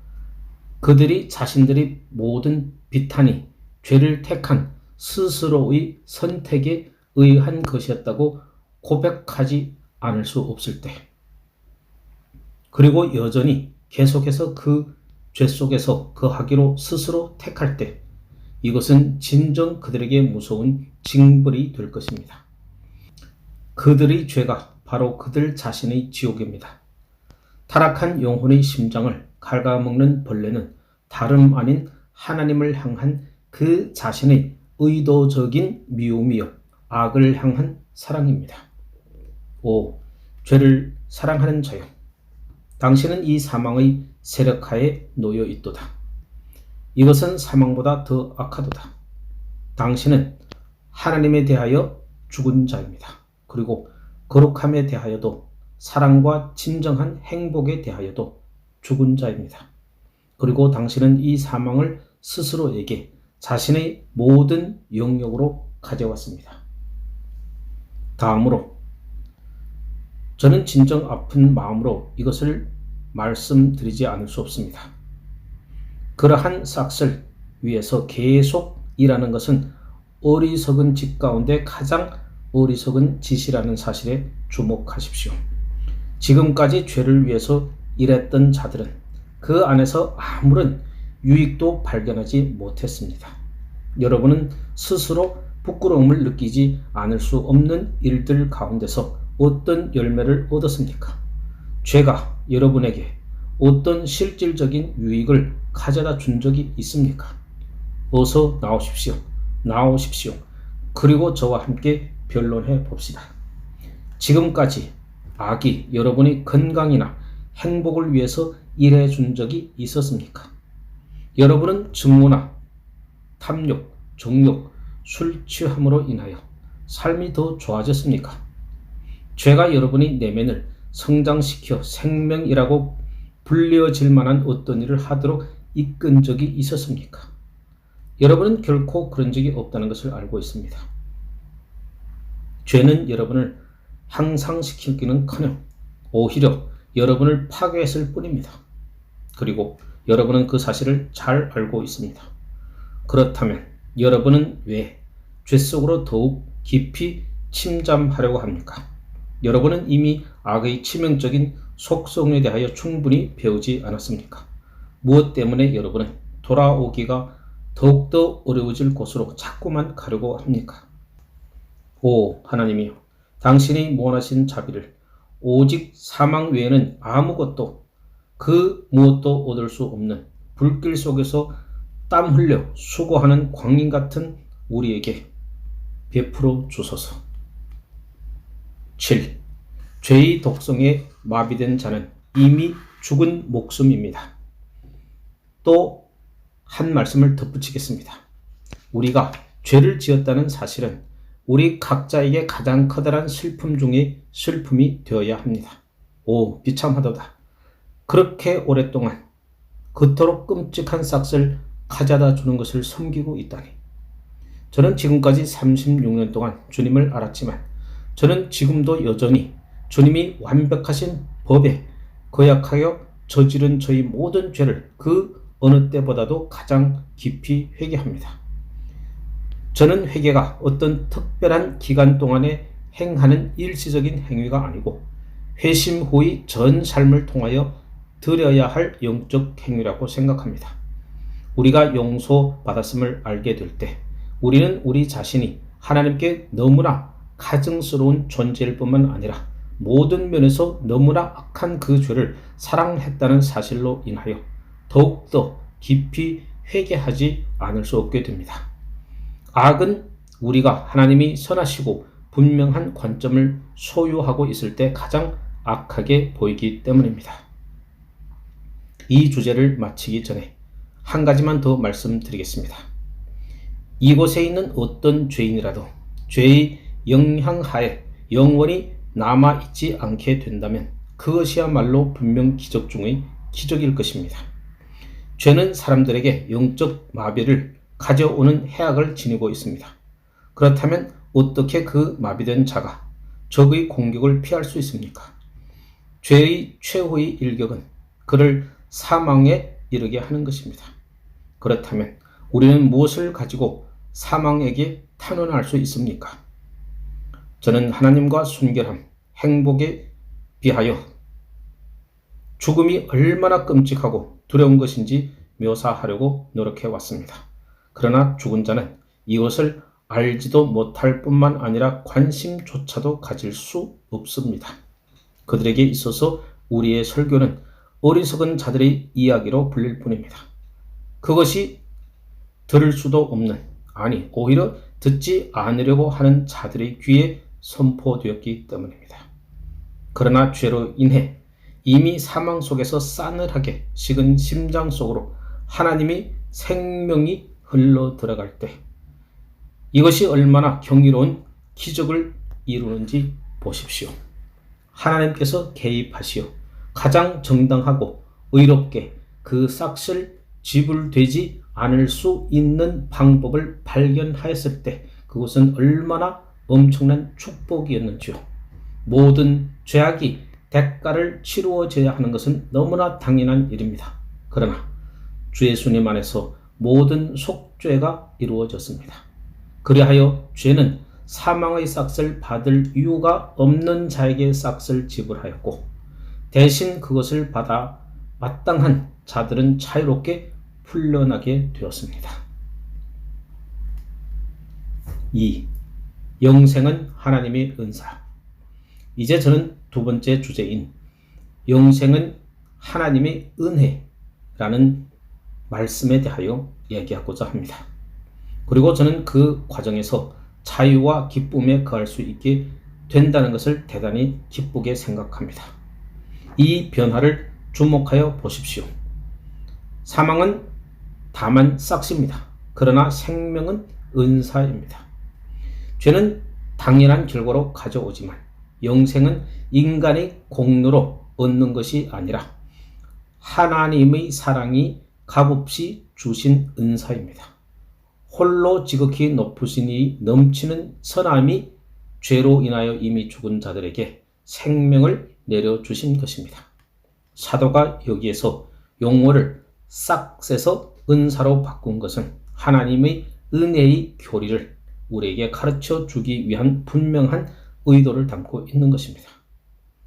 그들이 자신들의 모든 비탄이 죄를 택한 스스로의 선택에 의한 것이었다고 고백하지 않을 수 없을 때, 그리고 여전히 계속해서 그 죄 속에서 거하기로 스스로 택할 때, 이것은 진정 그들에게 무서운 징벌이 될 것입니다. 그들의 죄가 바로 그들 자신의 지옥입니다. 타락한 영혼의 심장을 갉아먹는 벌레는 다름 아닌 하나님을 향한 그 자신의 의도적인 미움이요 악을 향한 사랑입니다. 오, 죄를 사랑하는 자여, 당신은 이 사망의 세력하에 놓여 있도다. 이것은 사망보다 더 악하도다. 당신은 하나님에 대하여 죽은 자입니다. 그리고 거룩함에 대하여도, 사랑과 진정한 행복에 대하여도 죽은 자입니다. 그리고 당신은 이 사망을 스스로에게 자신의 모든 영역으로 가져왔습니다. 다음으로 저는 진정 아픈 마음으로 이것을 말씀드리지 않을 수 없습니다. 그러한 싹을 위해서 계속 일하는 것은 어리석은 짓 가운데 가장 어리석은 짓이라는 사실에 주목하십시오. 지금까지 죄를 위해서 일했던 자들은 그 안에서 아무런 유익도 발견하지 못했습니다. 여러분은 스스로 부끄러움을 느끼지 않을 수 없는 일들 가운데서 어떤 열매를 얻었습니까? 죄가 여러분에게 어떤 실질적인 유익을 가져다 준 적이 있습니까? 어서 나오십시오. 나오십시오. 그리고 저와 함께 변론해 봅시다. 지금까지 악이 여러분의 건강이나 행복을 위해서 일해 준 적이 있었습니까? 여러분은 증오나 탐욕, 정욕, 술 취함으로 인하여 삶이 더 좋아졌습니까? 죄가 여러분의 내면을 성장시켜 생명이라고 불리어질 만한 어떤 일을 하도록 이끈 적이 있었습니까? 여러분은 결코 그런 적이 없다는 것을 알고 있습니다. 죄는 여러분을 향상시키기는커녕 오히려 여러분을 파괴했을 뿐입니다. 그리고 여러분은 그 사실을 잘 알고 있습니다. 그렇다면 여러분은 왜 죄 속으로 더욱 깊이 침잠하려고 합니까? 여러분은 이미 악의 치명적인 속성에 대하여 충분히 배우지 않았습니까? 무엇 때문에 여러분은 돌아오기가 더욱더 어려워질 곳으로 자꾸만 가려고 합니까? 오 하나님이여, 당신이 원하신 자비를 오직 사망 외에는 아무것도 그 무엇도 얻을 수 없는 불길 속에서 땀 흘려 수고하는 광인 같은 우리에게 베풀어 주소서. 7. 죄의 독성에 마비된 자는 이미 죽은 목숨입니다. 또 한 말씀을 덧붙이겠습니다. 우리가 죄를 지었다는 사실은 우리 각자에게 가장 커다란 슬픔 중에 슬픔이 되어야 합니다. 오 비참하도다. 그렇게 오랫동안 그토록 끔찍한 싹을 가져다 주는 것을 섬기고 있다니. 저는 지금까지 36년 동안 주님을 알았지만 저는 지금도 여전히 주님이 완벽하신 법에 거역하여 저지른 저희 모든 죄를 그 어느 때보다도 가장 깊이 회개합니다. 저는 회개가 어떤 특별한 기간 동안에 행하는 일시적인 행위가 아니고 회심 후의 전 삶을 통하여 드려야 할 영적 행위라고 생각합니다. 우리가 용서받았음을 알게 될 때 우리는 우리 자신이 하나님께 너무나 가증스러운 존재일 뿐만 아니라 모든 면에서 너무나 악한 그 죄를 사랑했다는 사실로 인하여 더욱더 깊이 회개하지 않을 수 없게 됩니다. 악은 우리가 하나님이 선하시고 분명한 관점을 소유하고 있을 때 가장 악하게 보이기 때문입니다. 이 주제를 마치기 전에 한 가지만 더 말씀드리겠습니다. 이곳에 있는 어떤 죄인이라도 죄의 영향하에 영원히 남아있지 않게 된다면 그것이야말로 분명 기적 중의 기적일 것입니다. 죄는 사람들에게 영적 마비를 가져오는 해악을 지니고 있습니다. 그렇다면 어떻게 그 마비된 자가 적의 공격을 피할 수 있습니까? 죄의 최후의 일격은 그를 사망에 이르게 하는 것입니다. 그렇다면 우리는 무엇을 가지고 사망에게 탄원할 수 있습니까? 저는 하나님과 순결함, 행복에 비하여 죽음이 얼마나 끔찍하고 두려운 것인지 묘사하려고 노력해 왔습니다. 그러나 죽은 자는 이것을 알지도 못할 뿐만 아니라 관심조차도 가질 수 없습니다. 그들에게 있어서 우리의 설교는 어리석은 자들의 이야기로 불릴 뿐입니다. 그것이 들을 수도 없는, 아니 오히려 듣지 않으려고 하는 자들의 귀에 선포되었기 때문입니다. 그러나 죄로 인해 이미 사망 속에서 싸늘하게 식은 심장 속으로 하나님이 생명이 흘러 들어갈 때 이것이 얼마나 경이로운 기적을 이루는지 보십시오. 하나님께서 개입하시어 가장 정당하고 의롭게 그 싹을 지불되지 않을 수 있는 방법을 발견하였을 때 그것은 얼마나 엄청난 축복이었는지요. 모든 죄악이 대가를 치루어져야 하는 것은 너무나 당연한 일입니다. 그러나 주 예수님 안에서 모든 속죄가 이루어졌습니다. 그리하여 죄는 사망의 싹을 받을 이유가 없는 자에게 싹을 지불하였고 대신 그것을 받아 마땅한 자들은 자유롭게 풀려나게 되었습니다. 2. 영생은 하나님의 은사. 이제 저는 두 번째 주제인 영생은 하나님의 은혜라는 말씀에 대하여 얘기하고자 합니다. 그리고 저는 그 과정에서 자유와 기쁨에 거할 수 있게 된다는 것을 대단히 기쁘게 생각합니다. 이 변화를 주목하여 보십시오. 사망은 다만 싹시입니다. 그러나 생명은 은사입니다. 죄는 당연한 결과로 가져오지만 영생은 인간의 공로로 얻는 것이 아니라 하나님의 사랑이 값없이 주신 은사입니다. 홀로 지극히 높으시니 넘치는 선함이 죄로 인하여 이미 죽은 자들에게 생명을 내려주신 것입니다. 사도가 여기에서 용어를 싹세서 은사로 바꾼 것은 하나님의 은혜의 교리를 우리에게 가르쳐 주기 위한 분명한 의도를 담고 있는 것입니다.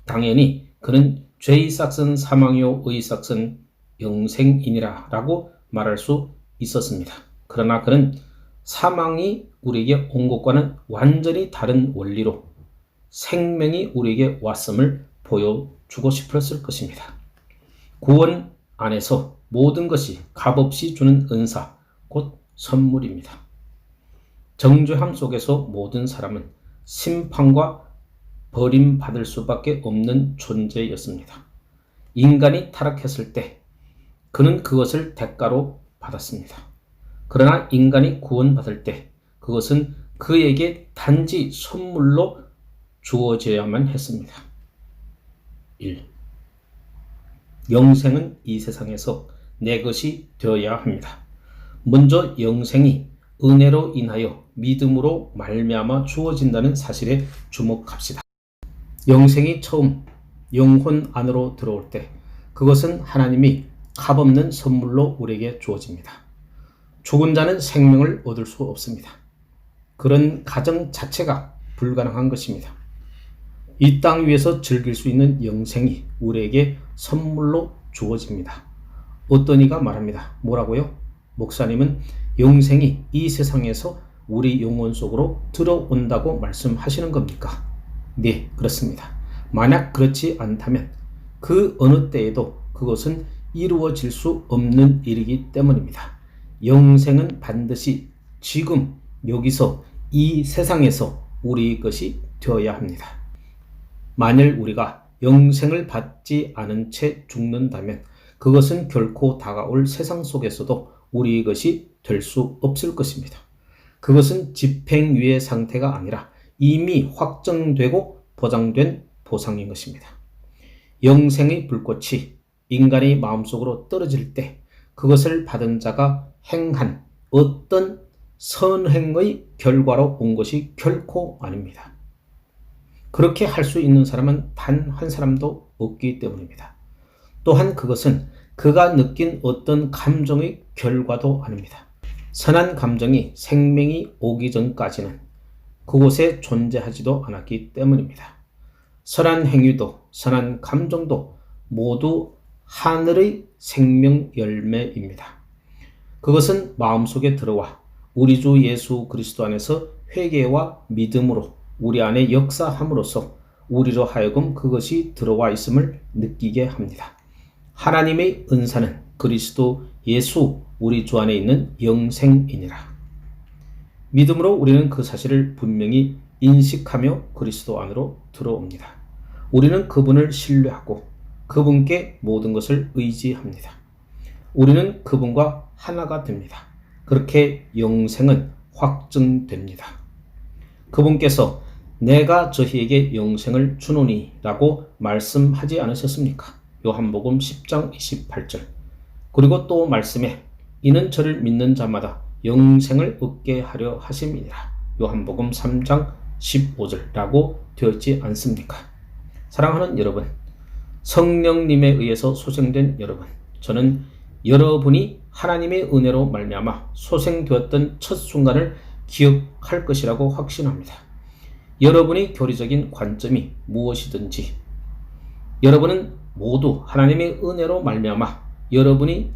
당연히 그는 죄의 싹은 사망이요 의의 싹은 영생이니라 라고 말할 수 있었습니다. 그러나 그는 사망이 우리에게 온 것과는 완전히 다른 원리로 생명이 우리에게 왔음을 보여주고 싶었을 것입니다. 구원 안에서 모든 것이 값없이 주는 은사, 곧 선물입니다. 정죄함 속에서 모든 사람은 심판과 버림받을 수밖에 없는 존재였습니다. 인간이 타락했을 때 그는 그것을 대가로 받았습니다. 그러나 인간이 구원받을 때 그것은 그에게 단지 선물로 주어져야만 했습니다. 1. 영생은 이 세상에서 내 것이 되어야 합니다. 먼저 영생이 은혜로 인하여 믿음으로 말미암아 주어진다는 사실에 주목합시다. 영생이 처음 영혼 안으로 들어올 때 그것은 하나님이 값없는 선물로 우리에게 주어집니다. 죽은 자는 생명을 얻을 수 없습니다. 그런 가정 자체가 불가능한 것입니다. 이 땅 위에서 즐길 수 있는 영생이 우리에게 선물로 주어집니다. 어떤 이가 말합니다. 뭐라고요? 목사님은 영생이 이 세상에서 우리 영혼 속으로 들어온다고 말씀하시는 겁니까? 네, 그렇습니다. 만약 그렇지 않다면 그 어느 때에도 그것은 이루어질 수 없는 일이기 때문입니다. 영생은 반드시 지금 여기서 이 세상에서 우리 것이 되어야 합니다. 만일 우리가 영생을 받지 않은 채 죽는다면 그것은 결코 다가올 세상 속에서도 우리 것이 될 수 없을 것입니다. 그것은 집행유예 상태가 아니라 이미 확정되고 보장된 보상인 것입니다. 영생의 불꽃이 인간의 마음속으로 떨어질 때 그것을 받은 자가 행한 어떤 선행의 결과로 온 것이 결코 아닙니다. 그렇게 할 수 있는 사람은 단 한 사람도 없기 때문입니다. 또한 그것은 그가 느낀 어떤 감정의 결과도 아닙니다. 선한 감정이 생명이 오기 전까지는 그곳에 존재하지도 않았기 때문입니다. 선한 행위도 선한 감정도 모두 하늘의 생명 열매입니다. 그것은 마음속에 들어와 우리 주 예수 그리스도 안에서 회개와 믿음으로 우리 안에 역사함으로써 우리로 하여금 그것이 들어와 있음을 느끼게 합니다. 하나님의 은사는 그리스도 예수 우리 주 안에 있는 영생이니라. 믿음으로 우리는 그 사실을 분명히 인식하며 그리스도 안으로 들어옵니다. 우리는 그분을 신뢰하고 그분께 모든 것을 의지합니다. 우리는 그분과 하나가 됩니다. 그렇게 영생은 확증됩니다. 그분께서 내가 저희에게 영생을 주노니 라고 말씀하지 않으셨습니까? 요한복음 10장 28절. 그리고 또 말씀에 이는 저를 믿는 자마다 영생을 얻게 하려 하심이니라. 요한복음 3장 15절 라고 되어 있지 않습니까? 사랑하는 여러분, 성령님에 의해서 소생된 여러분, 저는 여러분이 하나님의 은혜로 말미암아 소생되었던 첫 순간을 기억할 것이라고 확신합니다. 여러분의 교리적인 관점이 무엇이든지 여러분은 모두 하나님의 은혜로 말미암아 여러분이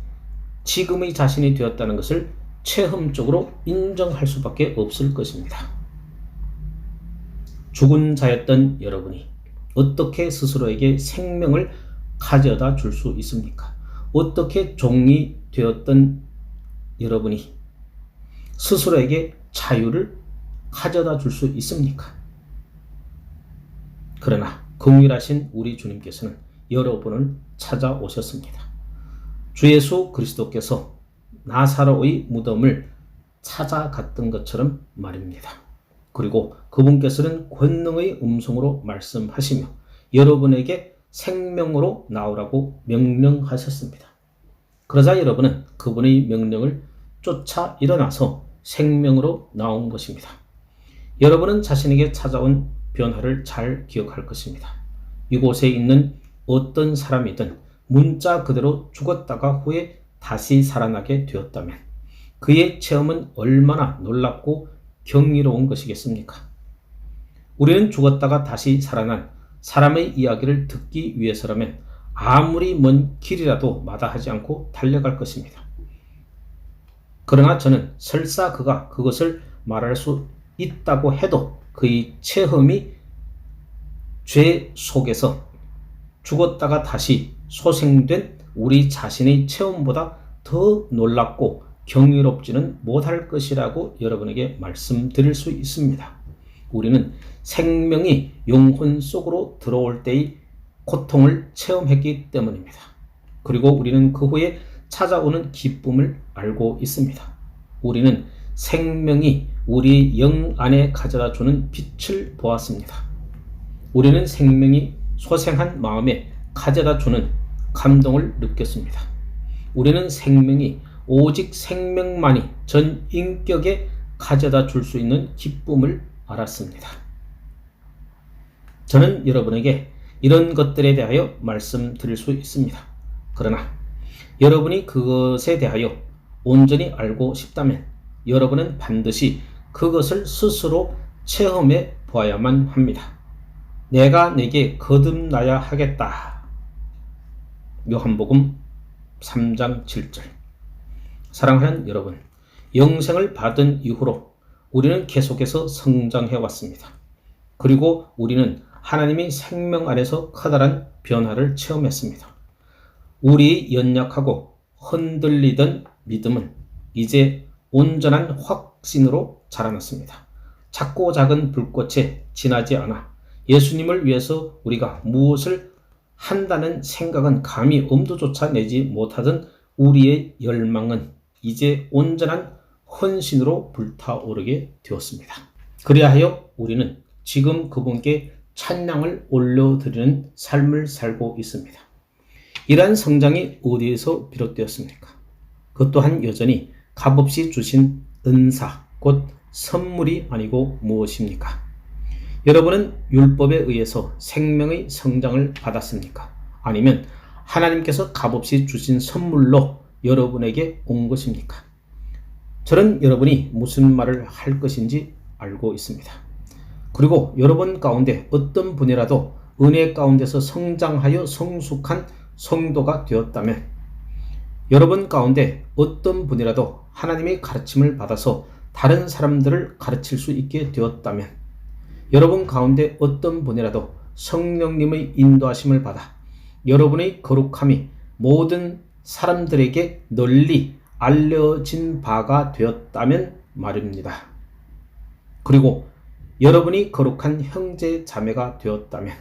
지금의 자신이 되었다는 것을 체험적으로 인정할 수밖에 없을 것입니다. 죽은 자였던 여러분이 어떻게 스스로에게 생명을 가져다 줄 수 있습니까? 어떻게 종이 되었던 여러분이 스스로에게 자유를 가져다 줄 수 있습니까? 그러나 긍휼하신 우리 주님께서는 여러분을 찾아오셨습니다. 주 예수 그리스도께서 나사로의 무덤을 찾아갔던 것처럼 말입니다. 그리고 그분께서는 권능의 음성으로 말씀하시며 여러분에게 생명으로 나오라고 명령하셨습니다. 그러자 여러분은 그분의 명령을 쫓아 일어나서 생명으로 나온 것입니다. 여러분은 자신에게 찾아온 변화를 잘 기억할 것입니다. 이곳에 있는 어떤 사람이든 문자 그대로 죽었다가 후에 다시 살아나게 되었다면 그의 체험은 얼마나 놀랍고 경이로운 것이겠습니까? 우리는 죽었다가 다시 살아난 사람의 이야기를 듣기 위해서라면 아무리 먼 길이라도 마다하지 않고 달려갈 것입니다. 그러나 저는 설사 그가 그것을 말할 수 있다고 해도 그의 체험이 죄 속에서 죽었다가 다시 소생된 우리 자신의 체험보다 더 놀랍고 경이롭지는 못할 것이라고 여러분에게 말씀드릴 수 있습니다. 우리는 생명이 영혼 속으로 들어올 때의 고통을 체험했기 때문입니다. 그리고 우리는 그 후에 찾아오는 기쁨을 알고 있습니다. 우리는 생명이 우리 영 안에 가져다 주는 빛을 보았습니다. 우리는 생명이 소생한 마음에 가져다 주는 감동을 느꼈습니다. 우리는 생명이 오직 생명만이 전 인격에 가져다 줄 수 있는 기쁨을 알았습니다. 저는 여러분에게 이런 것들에 대하여 말씀드릴 수 있습니다. 그러나 여러분이 그것에 대하여 온전히 알고 싶다면 여러분은 반드시 그것을 스스로 체험해 보아야만 합니다. 내가 내게 거듭나야 하겠다. 요한복음 3장 7절. 사랑하는 여러분, 영생을 받은 이후로 우리는 계속해서 성장해 왔습니다. 그리고 우리는 하나님의 생명 안에서 커다란 변화를 체험했습니다. 우리의 연약하고 흔들리던 믿음은 이제 온전한 확신으로 자라났습니다. 작고 작은 불꽃에 지나지 않아 예수님을 위해서 우리가 무엇을 한다는 생각은 감히 엄두조차 내지 못하던 우리의 열망은 이제 온전한 헌신으로 불타오르게 되었습니다. 그리하여 우리는 지금 그분께 찬양을 올려드리는 삶을 살고 있습니다. 이러한 성장이 어디에서 비롯되었습니까? 그 또한 여전히 값없이 주신 은사, 곧 선물이 아니고 무엇입니까? 여러분은 율법에 의해서 생명의 성장을 받았습니까? 아니면 하나님께서 값없이 주신 선물로 여러분에게 온 것입니까? 저는 여러분이 무슨 말을 할 것인지 알고 있습니다. 그리고 여러분 가운데 어떤 분이라도 은혜 가운데서 성장하여 성숙한 성도가 되었다면, 여러분 가운데 어떤 분이라도 하나님의 가르침을 받아서 다른 사람들을 가르칠 수 있게 되었다면, 여러분 가운데 어떤 분이라도 성령님의 인도하심을 받아 여러분의 거룩함이 모든 사람들에게 널리 알려진 바가 되었다면 말입니다. 그리고 여러분이 거룩한 형제 자매가 되었다면,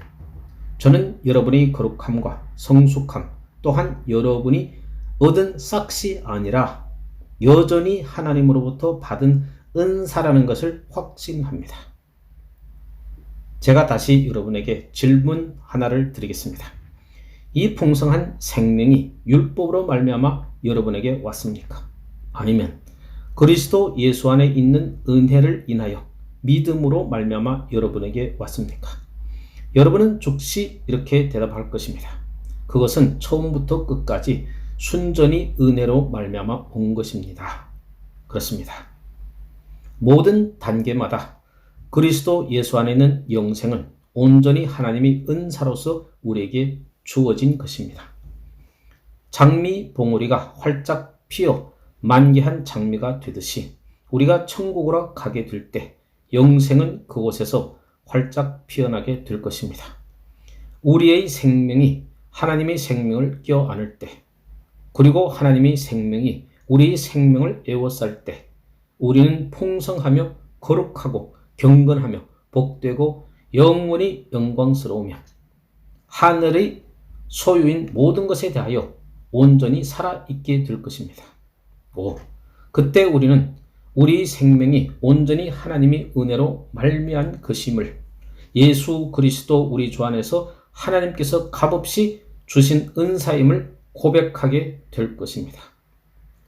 저는 여러분의 거룩함과 성숙함 또한 여러분이 얻은 싹이 아니라 여전히 하나님으로부터 받은 은사라는 것을 확신합니다. 제가 다시 여러분에게 질문 하나를 드리겠습니다. 이 풍성한 생명이 율법으로 말미암아 여러분에게 왔습니까? 아니면 그리스도 예수 안에 있는 은혜를 인하여 믿음으로 말미암아 여러분에게 왔습니까? 여러분은 즉시 이렇게 대답할 것입니다. 그것은 처음부터 끝까지 순전히 은혜로 말미암아 온 것입니다. 그렇습니다. 모든 단계마다 그리스도 예수 안에 있는 영생은 온전히 하나님의 은사로서 우리에게 주어진 것입니다. 장미 봉우리가 활짝 피어 만개한 장미가 되듯이 우리가 천국으로 가게 될 때 영생은 그곳에서 활짝 피어나게 될 것입니다. 우리의 생명이 하나님의 생명을 껴안을 때, 그리고 하나님의 생명이 우리의 생명을 에워쌀 때 우리는 풍성하며 거룩하고 경건하며 복되고 영원히 영광스러우며 하늘의 소유인 모든 것에 대하여 온전히 살아있게 될 것입니다. 5. 그때 우리는 우리 생명이 온전히 하나님의 은혜로 말미암은 것임을, 예수 그리스도 우리 주 안에서 하나님께서 값없이 주신 은사임을 고백하게 될 것입니다.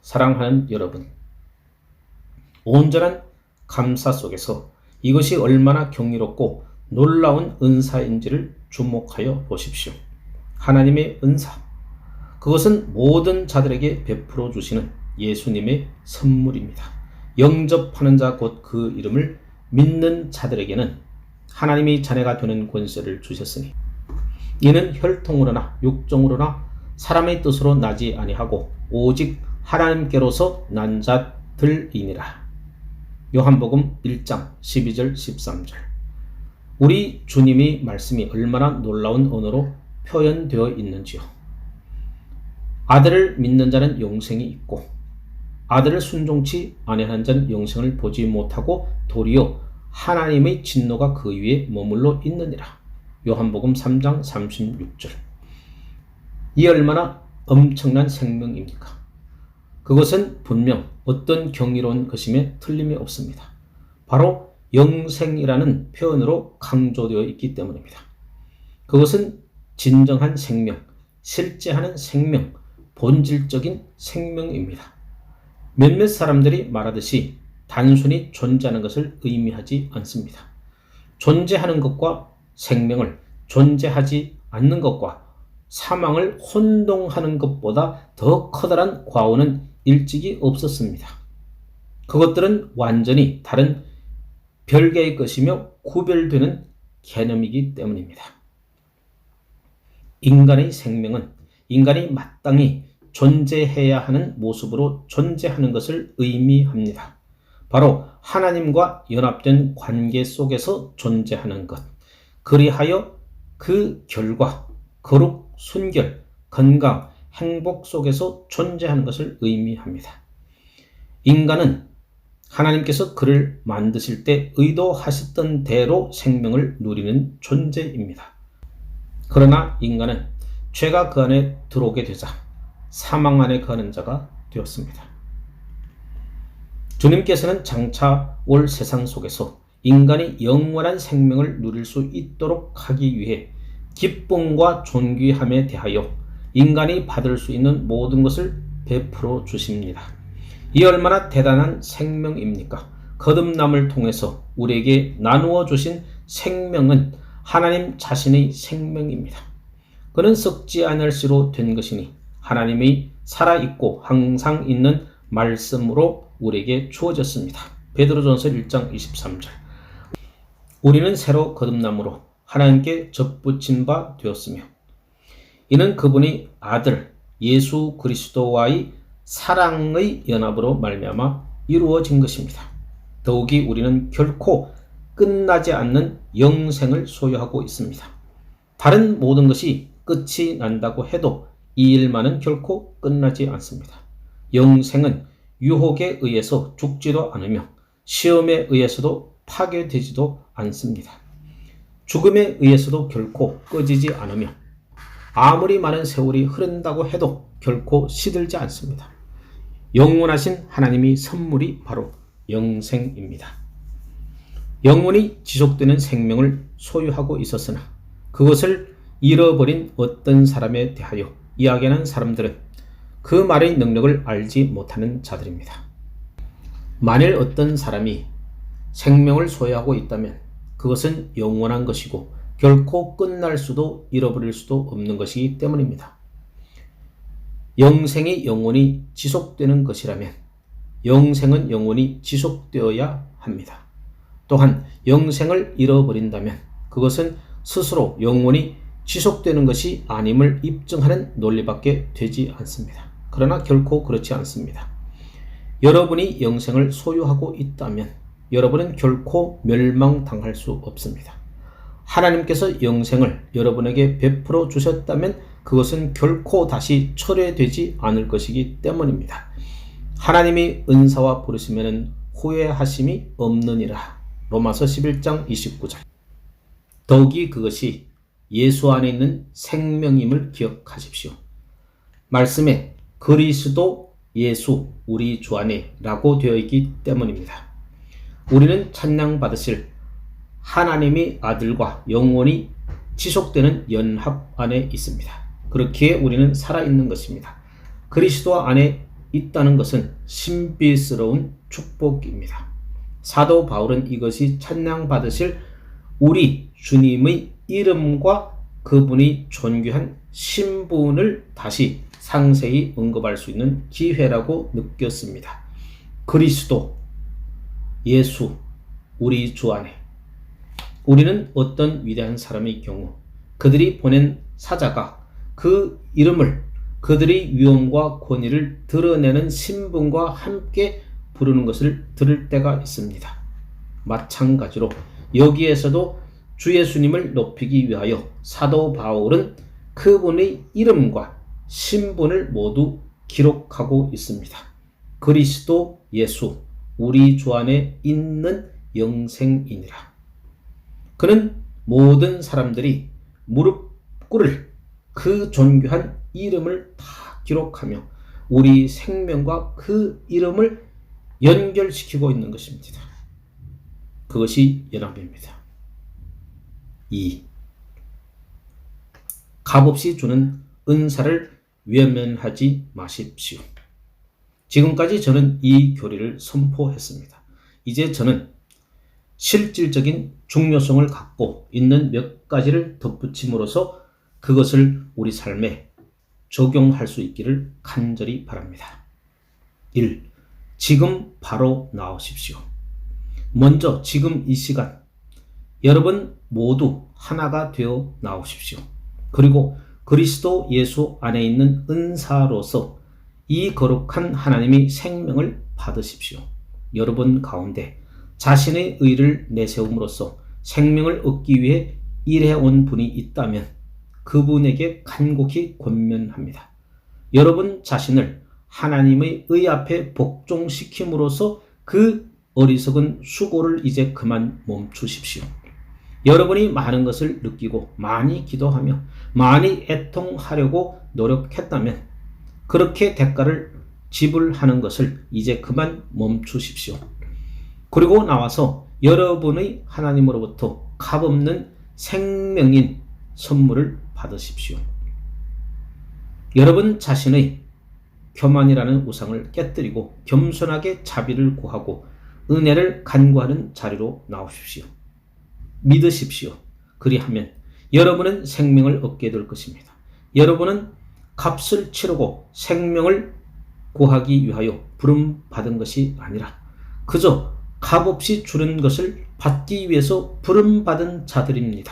사랑하는 여러분, 온전한 감사 속에서 이것이 얼마나 경이롭고 놀라운 은사인지를 주목하여 보십시오. 하나님의 은사, 그것은 모든 자들에게 베풀어 주시는 예수님의 선물입니다. 영접하는 자 곧 그 이름을 믿는 자들에게는 하나님이 자녀가 되는 권세를 주셨으니 이는 혈통으로나 육정으로나 사람의 뜻으로 나지 아니하고 오직 하나님께로서 난 자들이니라. 요한복음 1장 12절 13절. 우리 주님의 말씀이 얼마나 놀라운 언어로 표현되어 있는지요. 아들을 믿는 자는 영생이 있고 아들을 순종치 아니하는 자는 영생을 보지 못하고 도리어 하나님의 진노가 그 위에 머물러 있느니라. 요한복음 3장 36절. 이 얼마나 엄청난 생명입니까? 그것은 분명 어떤 경이로운 것임에 틀림이 없습니다. 바로 영생이라는 표현으로 강조되어 있기 때문입니다. 그것은 진정한 생명, 실제하는 생명, 본질적인 생명입니다. 몇몇 사람들이 말하듯이 단순히 존재하는 것을 의미하지 않습니다. 존재하는 것과 생명을 존재하지 않는 것과 사망을 혼동하는 것보다 더 커다란 과오는 일찍이 없었습니다. 그것들은 완전히 다른 별개의 것이며 구별되는 개념이기 때문입니다. 인간의 생명은 인간이 마땅히 존재해야 하는 모습으로 존재하는 것을 의미합니다. 바로 하나님과 연합된 관계 속에서 존재하는 것. 그리하여 그 결과 거룩, 순결, 건강, 행복 속에서 존재하는 것을 의미합니다. 인간은 하나님께서 그를 만드실 때 의도하셨던 대로 생명을 누리는 존재입니다. 그러나 인간은 죄가 그 안에 들어오게 되자 사망 안에 거하는 자가 되었습니다. 주님께서는 장차 올 세상 속에서 인간이 영원한 생명을 누릴 수 있도록 하기 위해 기쁨과 존귀함에 대하여 인간이 받을 수 있는 모든 것을 베풀어 주십니다. 이 얼마나 대단한 생명입니까? 거듭남을 통해서 우리에게 나누어 주신 생명은 하나님 자신의 생명입니다. 그는 썩지 않을 씨로 된 것이니 하나님의 살아있고 항상 있는 말씀으로 우리에게 주어졌습니다. 베드로전서 1장 23절. 우리는 새로 거듭남으로 하나님께 접붙임 바 되었으며 이는 그분이 아들 예수 그리스도와의 사랑의 연합으로 말미암아 이루어진 것입니다. 더욱이 우리는 결코 끝나지 않는 영생을 소유하고 있습니다. 다른 모든 것이 끝이 난다고 해도 이 일만은 결코 끝나지 않습니다. 영생은 유혹에 의해서 죽지도 않으며 시험에 의해서도 파괴되지도 않습니다. 죽음에 의해서도 결코 꺼지지 않으며 아무리 많은 세월이 흐른다고 해도 결코 시들지 않습니다. 영원하신 하나님의 선물이 바로 영생입니다. 영원히 지속되는 생명을 소유하고 있었으나 그것을 잃어버린 어떤 사람에 대하여 이야기하는 사람들은 그 말의 능력을 알지 못하는 자들입니다. 만일 어떤 사람이 생명을 소유하고 있다면 그것은 영원한 것이고 결코 끝날 수도 잃어버릴 수도 없는 것이기 때문입니다. 영생이 영원히 지속되는 것이라면 영생은 영원히 지속되어야 합니다. 또한 영생을 잃어버린다면 그것은 스스로 영원히 지속되는 것이 아님을 입증하는 논리밖에 되지 않습니다. 그러나 결코 그렇지 않습니다. 여러분이 영생을 소유하고 있다면 여러분은 결코 멸망당할 수 없습니다. 하나님께서 영생을 여러분에게 베풀어 주셨다면 그것은 결코 다시 철회되지 않을 것이기 때문입니다. 하나님이 은사와 부르시면 후회하심이 없느니라. 로마서 11장 29절. 더욱이 그것이 예수 안에 있는 생명임을 기억하십시오. 말씀에 그리스도 예수 우리 주 안에 라고 되어 있기 때문입니다. 우리는 찬양 받으실 하나님의 아들과 영원히 지속되는 연합 안에 있습니다. 그렇기에 우리는 살아있는 것입니다. 그리스도 안에 있다는 것은 신비스러운 축복입니다. 사도 바울은 이것이 찬양 받으실 우리 주님의 이름과 그분이 존귀한 신분을 다시 상세히 언급할 수 있는 기회라고 느꼈습니다. 그리스도, 예수, 우리 주 안에. 우리는 어떤 위대한 사람의 경우 그들이 보낸 사자가 그 이름을 그들의 위엄과 권위를 드러내는 신분과 함께 부르는 것을 들을 때가 있습니다. 마찬가지로 여기에서도 주 예수님을 높이기 위하여 사도 바울은 그분의 이름과 신분을 모두 기록하고 있습니다. 그리스도 예수 우리 주 안에 있는 영생이니라. 그는 모든 사람들이 무릎 꿇을 그 존귀한 이름을 다 기록하며 우리 생명과 그 이름을 연결시키고 있는 것입니다. 그것이 연합입니다. 2. 값없이 주는 은사를 외면하지 마십시오. 지금까지 저는 이 교리를 선포했습니다. 이제 저는 실질적인 중요성을 갖고 있는 몇 가지를 덧붙임으로써 그것을 우리 삶에 적용할 수 있기를 간절히 바랍니다. 1. 지금 바로 나오십시오. 먼저 지금 이 시간 여러분 모두 하나가 되어 나오십시오. 그리고 그리스도 예수 안에 있는 은사로서 이 거룩한 하나님의 생명을 받으십시오. 여러분 가운데 자신의 의를 내세움으로써 생명을 얻기 위해 일해온 분이 있다면 그분에게 간곡히 권면합니다. 여러분 자신을 하나님의 의 앞에 복종시킴으로써 그 어리석은 수고를 이제 그만 멈추십시오. 여러분이 많은 것을 느끼고 많이 기도하며 많이 애통하려고 노력했다면 그렇게 대가를 지불하는 것을 이제 그만 멈추십시오. 그리고 나와서 여러분의 하나님으로부터 값없는 생명인 선물을 받으십시오. 여러분 자신의 교만이라는 우상을 깨뜨리고 겸손하게 자비를 구하고 은혜를 간구하는 자리로 나오십시오. 믿으십시오. 그리하면 여러분은 생명을 얻게 될 것입니다. 여러분은 값을 치르고 생명을 구하기 위하여 부름받은 것이 아니라 그저 값없이 주는 것을 받기 위해서 부름받은 자들입니다.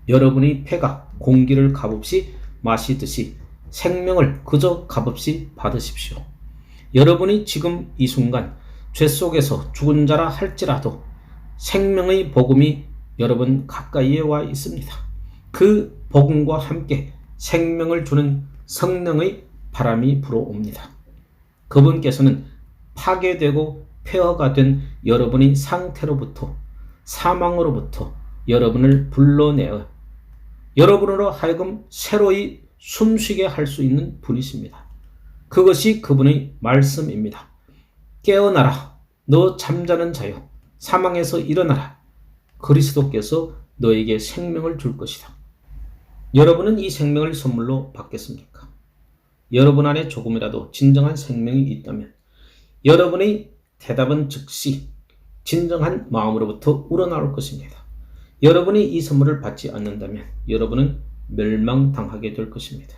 여러분이 폐가 공기를 값없이 마시듯이 생명을 그저 값없이 받으십시오. 여러분이 지금 이 순간 죄 속에서 죽은 자라 할지라도 생명의 복음이 여러분 가까이에 와 있습니다. 그 복음과 함께 생명을 주는 성령의 바람이 불어옵니다. 그분께서는 파괴되고 폐허가 된 여러분의 상태로부터 사망으로부터 여러분을 불러내어 여러분으로 하여금 새로이 숨쉬게 할 수 있는 분이십니다. 그것이 그분의 말씀입니다. 깨어나라 너 잠자는 자여 사망에서 일어나라 그리스도께서 너에게 생명을 줄 것이다. 여러분은 이 생명을 선물로 받겠습니까? 여러분 안에 조금이라도 진정한 생명이 있다면 여러분의 대답은 즉시 진정한 마음으로부터 우러나올 것입니다. 여러분이 이 선물을 받지 않는다면 여러분은 멸망당하게 될 것입니다.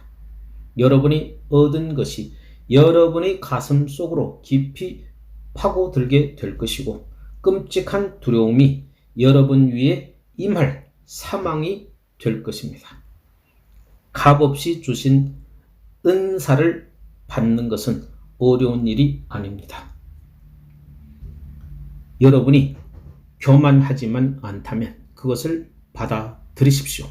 여러분이 얻은 것이 여러분의 가슴 속으로 깊이 파고들게 될 것이고 끔찍한 두려움이 여러분 위에 임할 사망이 될 것입니다. 값없이 주신 은사를 받는 것은 어려운 일이 아닙니다. 여러분이 교만하지만 않다면 그것을 받아들이십시오.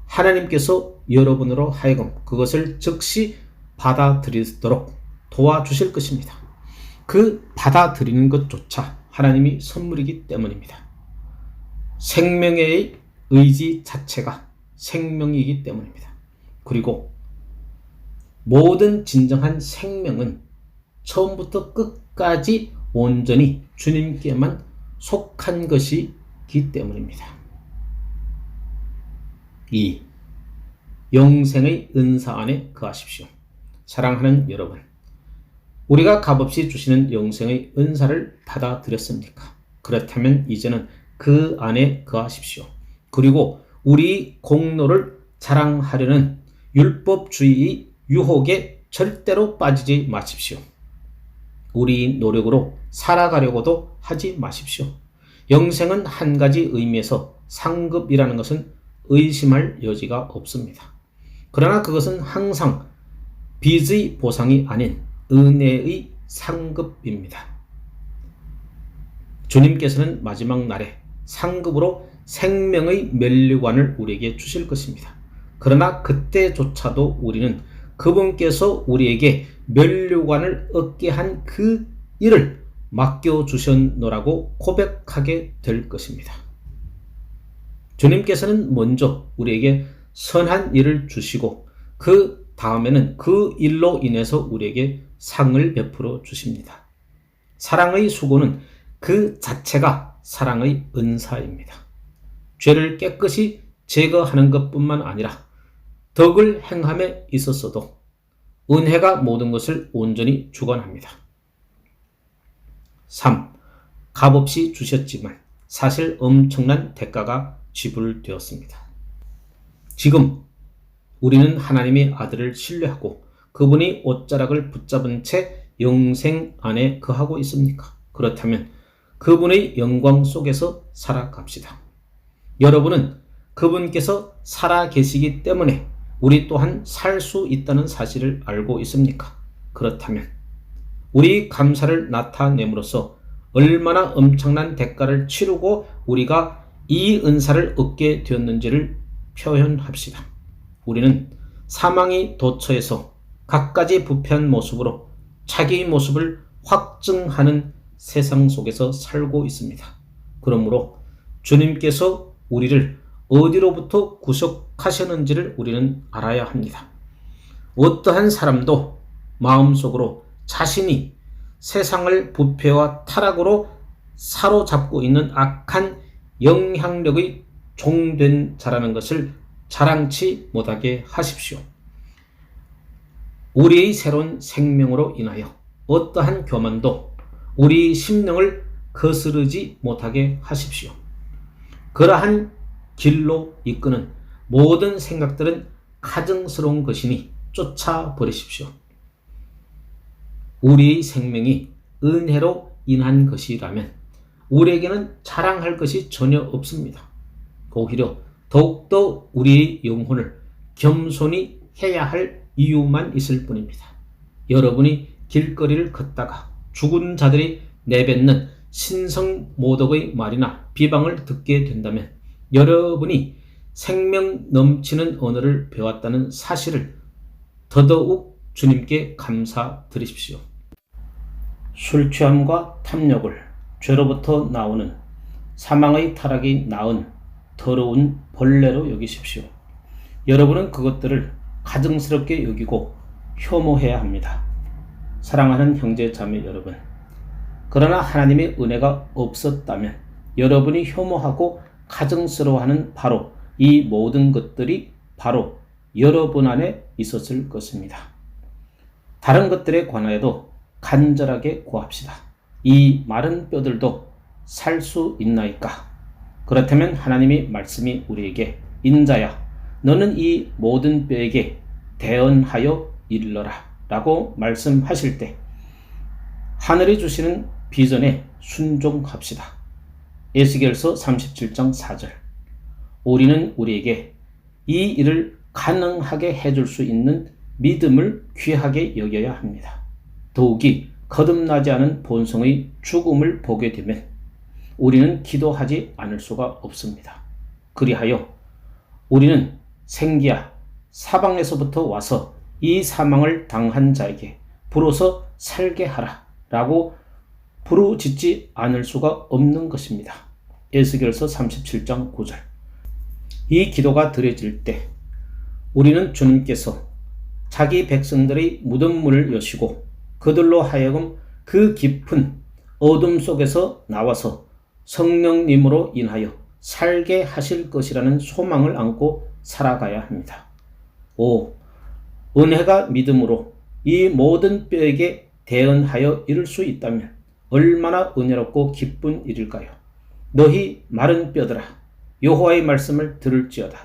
하나님께서 여러분으로 하여금 그것을 즉시 받아들이도록 도와주실 것입니다. 그 받아들이는 것조차 하나님이 선물이기 때문입니다. 생명의 의지 자체가 생명이기 때문입니다. 그리고 모든 진정한 생명은 처음부터 끝까지 온전히 주님께만 속한 것이기 때문입니다. 2. 영생의 은사 안에 거하십시오. 사랑하는 여러분, 우리가 값없이 주시는 영생의 은사를 받아들였습니까? 그렇다면 이제는 그 안에 거하십시오. 그리고 우리 공로를 자랑하려는 율법주의의 유혹에 절대로 빠지지 마십시오. 우리 노력으로 살아가려고도 하지 마십시오. 영생은 한 가지 의미에서 상급이라는 것은 의심할 여지가 없습니다. 그러나 그것은 항상 빚의 보상이 아닌 은혜의 상급입니다. 주님께서는 마지막 날에 상급으로 생명의 면류관을 우리에게 주실 것입니다. 그러나 그때조차도 우리는 그분께서 우리에게 면류관을 얻게 한 그 일을 맡겨주셨노라고 고백하게 될 것입니다. 주님께서는 먼저 우리에게 선한 일을 주시고 그 다음에는 그 일로 인해서 우리에게 상을 베풀어 주십니다. 사랑의 수고는 그 자체가 사랑의 은사입니다. 죄를 깨끗이 제거하는 것뿐만 아니라 덕을 행함에 있어서도 은혜가 모든 것을 온전히 주관합니다. 3. 값없이 주셨지만 사실 엄청난 대가가 지불되었습니다. 지금 우리는 하나님의 아들을 신뢰하고 그분이 옷자락을 붙잡은 채 영생 안에 거하고 있습니까? 그렇다면 그분의 영광 속에서 살아갑시다. 여러분은 그분께서 살아 계시기 때문에 우리 또한 살 수 있다는 사실을 알고 있습니까? 그렇다면 우리 감사를 나타냄으로써 얼마나 엄청난 대가를 치르고 우리가 이 은사를 얻게 되었는지를 표현합시다. 우리는 사망의 도처에서 갖가지 부패한 모습으로 자기의 모습을 확증하는 세상 속에서 살고 있습니다. 그러므로 주님께서 우리를 어디로부터 구속하셨는지를 우리는 알아야 합니다. 어떠한 사람도 마음속으로 자신이 세상을 부패와 타락으로 사로잡고 있는 악한 영향력의 종된 자라는 것을 자랑치 못하게 하십시오. 우리의 새로운 생명으로 인하여 어떠한 교만도 우리 심령을 거스르지 못하게 하십시오. 그러한 길로 이끄는 모든 생각들은 가증스러운 것이니 쫓아버리십시오. 우리의 생명이 은혜로 인한 것이라면 우리에게는 자랑할 것이 전혀 없습니다. 오히려 더욱더 우리의 영혼을 겸손히 해야 할 이유만 있을 뿐입니다. 여러분이 길거리를 걷다가 죽은 자들이 내뱉는 신성모독의 말이나 비방을 듣게 된다면 여러분이 생명 넘치는 언어를 배웠다는 사실을 더더욱 주님께 감사드리십시오. 술 취함과 탐욕을 죄로부터 나오는 사망의 타락이 낳은 더러운 벌레로 여기십시오. 여러분은 그것들을 가증스럽게 여기고 혐오해야 합니다. 사랑하는 형제 자매 여러분, 그러나 하나님의 은혜가 없었다면 여러분이 혐오하고 가증스러워하는 바로 이 모든 것들이 바로 여러분 안에 있었을 것입니다. 다른 것들에 관하여도 간절하게 구합시다. 이 마른 뼈들도 살 수 있나이까? 그렇다면 하나님의 말씀이 우리에게 인자야 너는 이 모든 뼈에게 대언하여 이르러라 라고 말씀하실 때 하늘이 주시는 비전에 순종합시다. 에스겔서 37장 4절. 우리는 우리에게 이 일을 가능하게 해줄 수 있는 믿음을 귀하게 여겨야 합니다. 더욱이 거듭나지 않은 본성의 죽음을 보게 되면 우리는 기도하지 않을 수가 없습니다. 그리하여 우리는 생기야 사방에서부터 와서 이 사망을 당한 자에게 부로서 살게 하라 라고 부르짖지 않을 수가 없는 것입니다. 에스겔서 37장 9절. 이 기도가 드려질 때 우리는 주님께서 자기 백성들의 무덤 문을 여시고 그들로 하여금 그 깊은 어둠 속에서 나와서 성령님으로 인하여 살게 하실 것이라는 소망을 안고 살아가야 합니다. 은혜가 믿음으로 이 모든 뼈에게 대언하여 이룰 수 있다면 얼마나 은혜롭고 기쁜 일일까요? 너희 마른 뼈들아 여호와의 말씀을 들을지어다.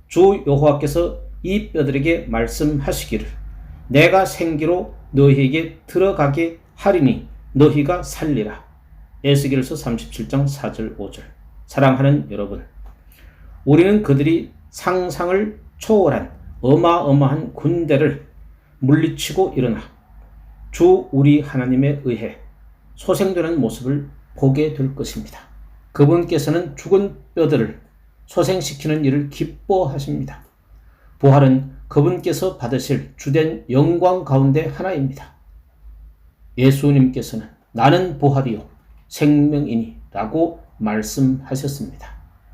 주 여호와께서 이 뼈들에게 말씀하시기를 내가 생기로 너희에게 들어가게 하리니 너희가 살리라. 에스겔서 37장 4절 5절. 사랑하는 여러분, 우리는 그들이 상상을 초월한 어마어마한 군대를 물리치고 일어나 주 우리 하나님에 의해 소생되는 모습을 보게 될 것입니다. 그분께서는 죽은 뼈들을 소생시키는 일을 기뻐하십니다. 부활은 그분께서 받으실 주된 영광 가운데 하나입니다. 예수님께서는 나는 부활이요 생명이니 라고 말씀하셨습니다.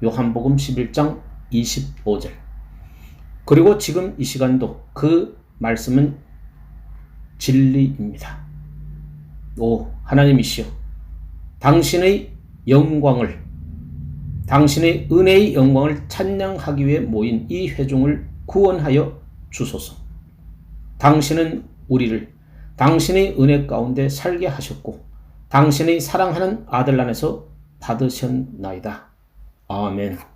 요한복음 11장 25절. 그리고 지금 이 시간도 그 말씀은 진리입니다. 하나님이시여, 당신의 영광을, 당신의 은혜의 영광을 찬양하기 위해 모인 이 회중을 구원하여 주소서. 당신은 우리를 당신의 은혜 가운데 살게 하셨고 당신의 사랑하는 아들 안에서 받으셨나이다. 아멘.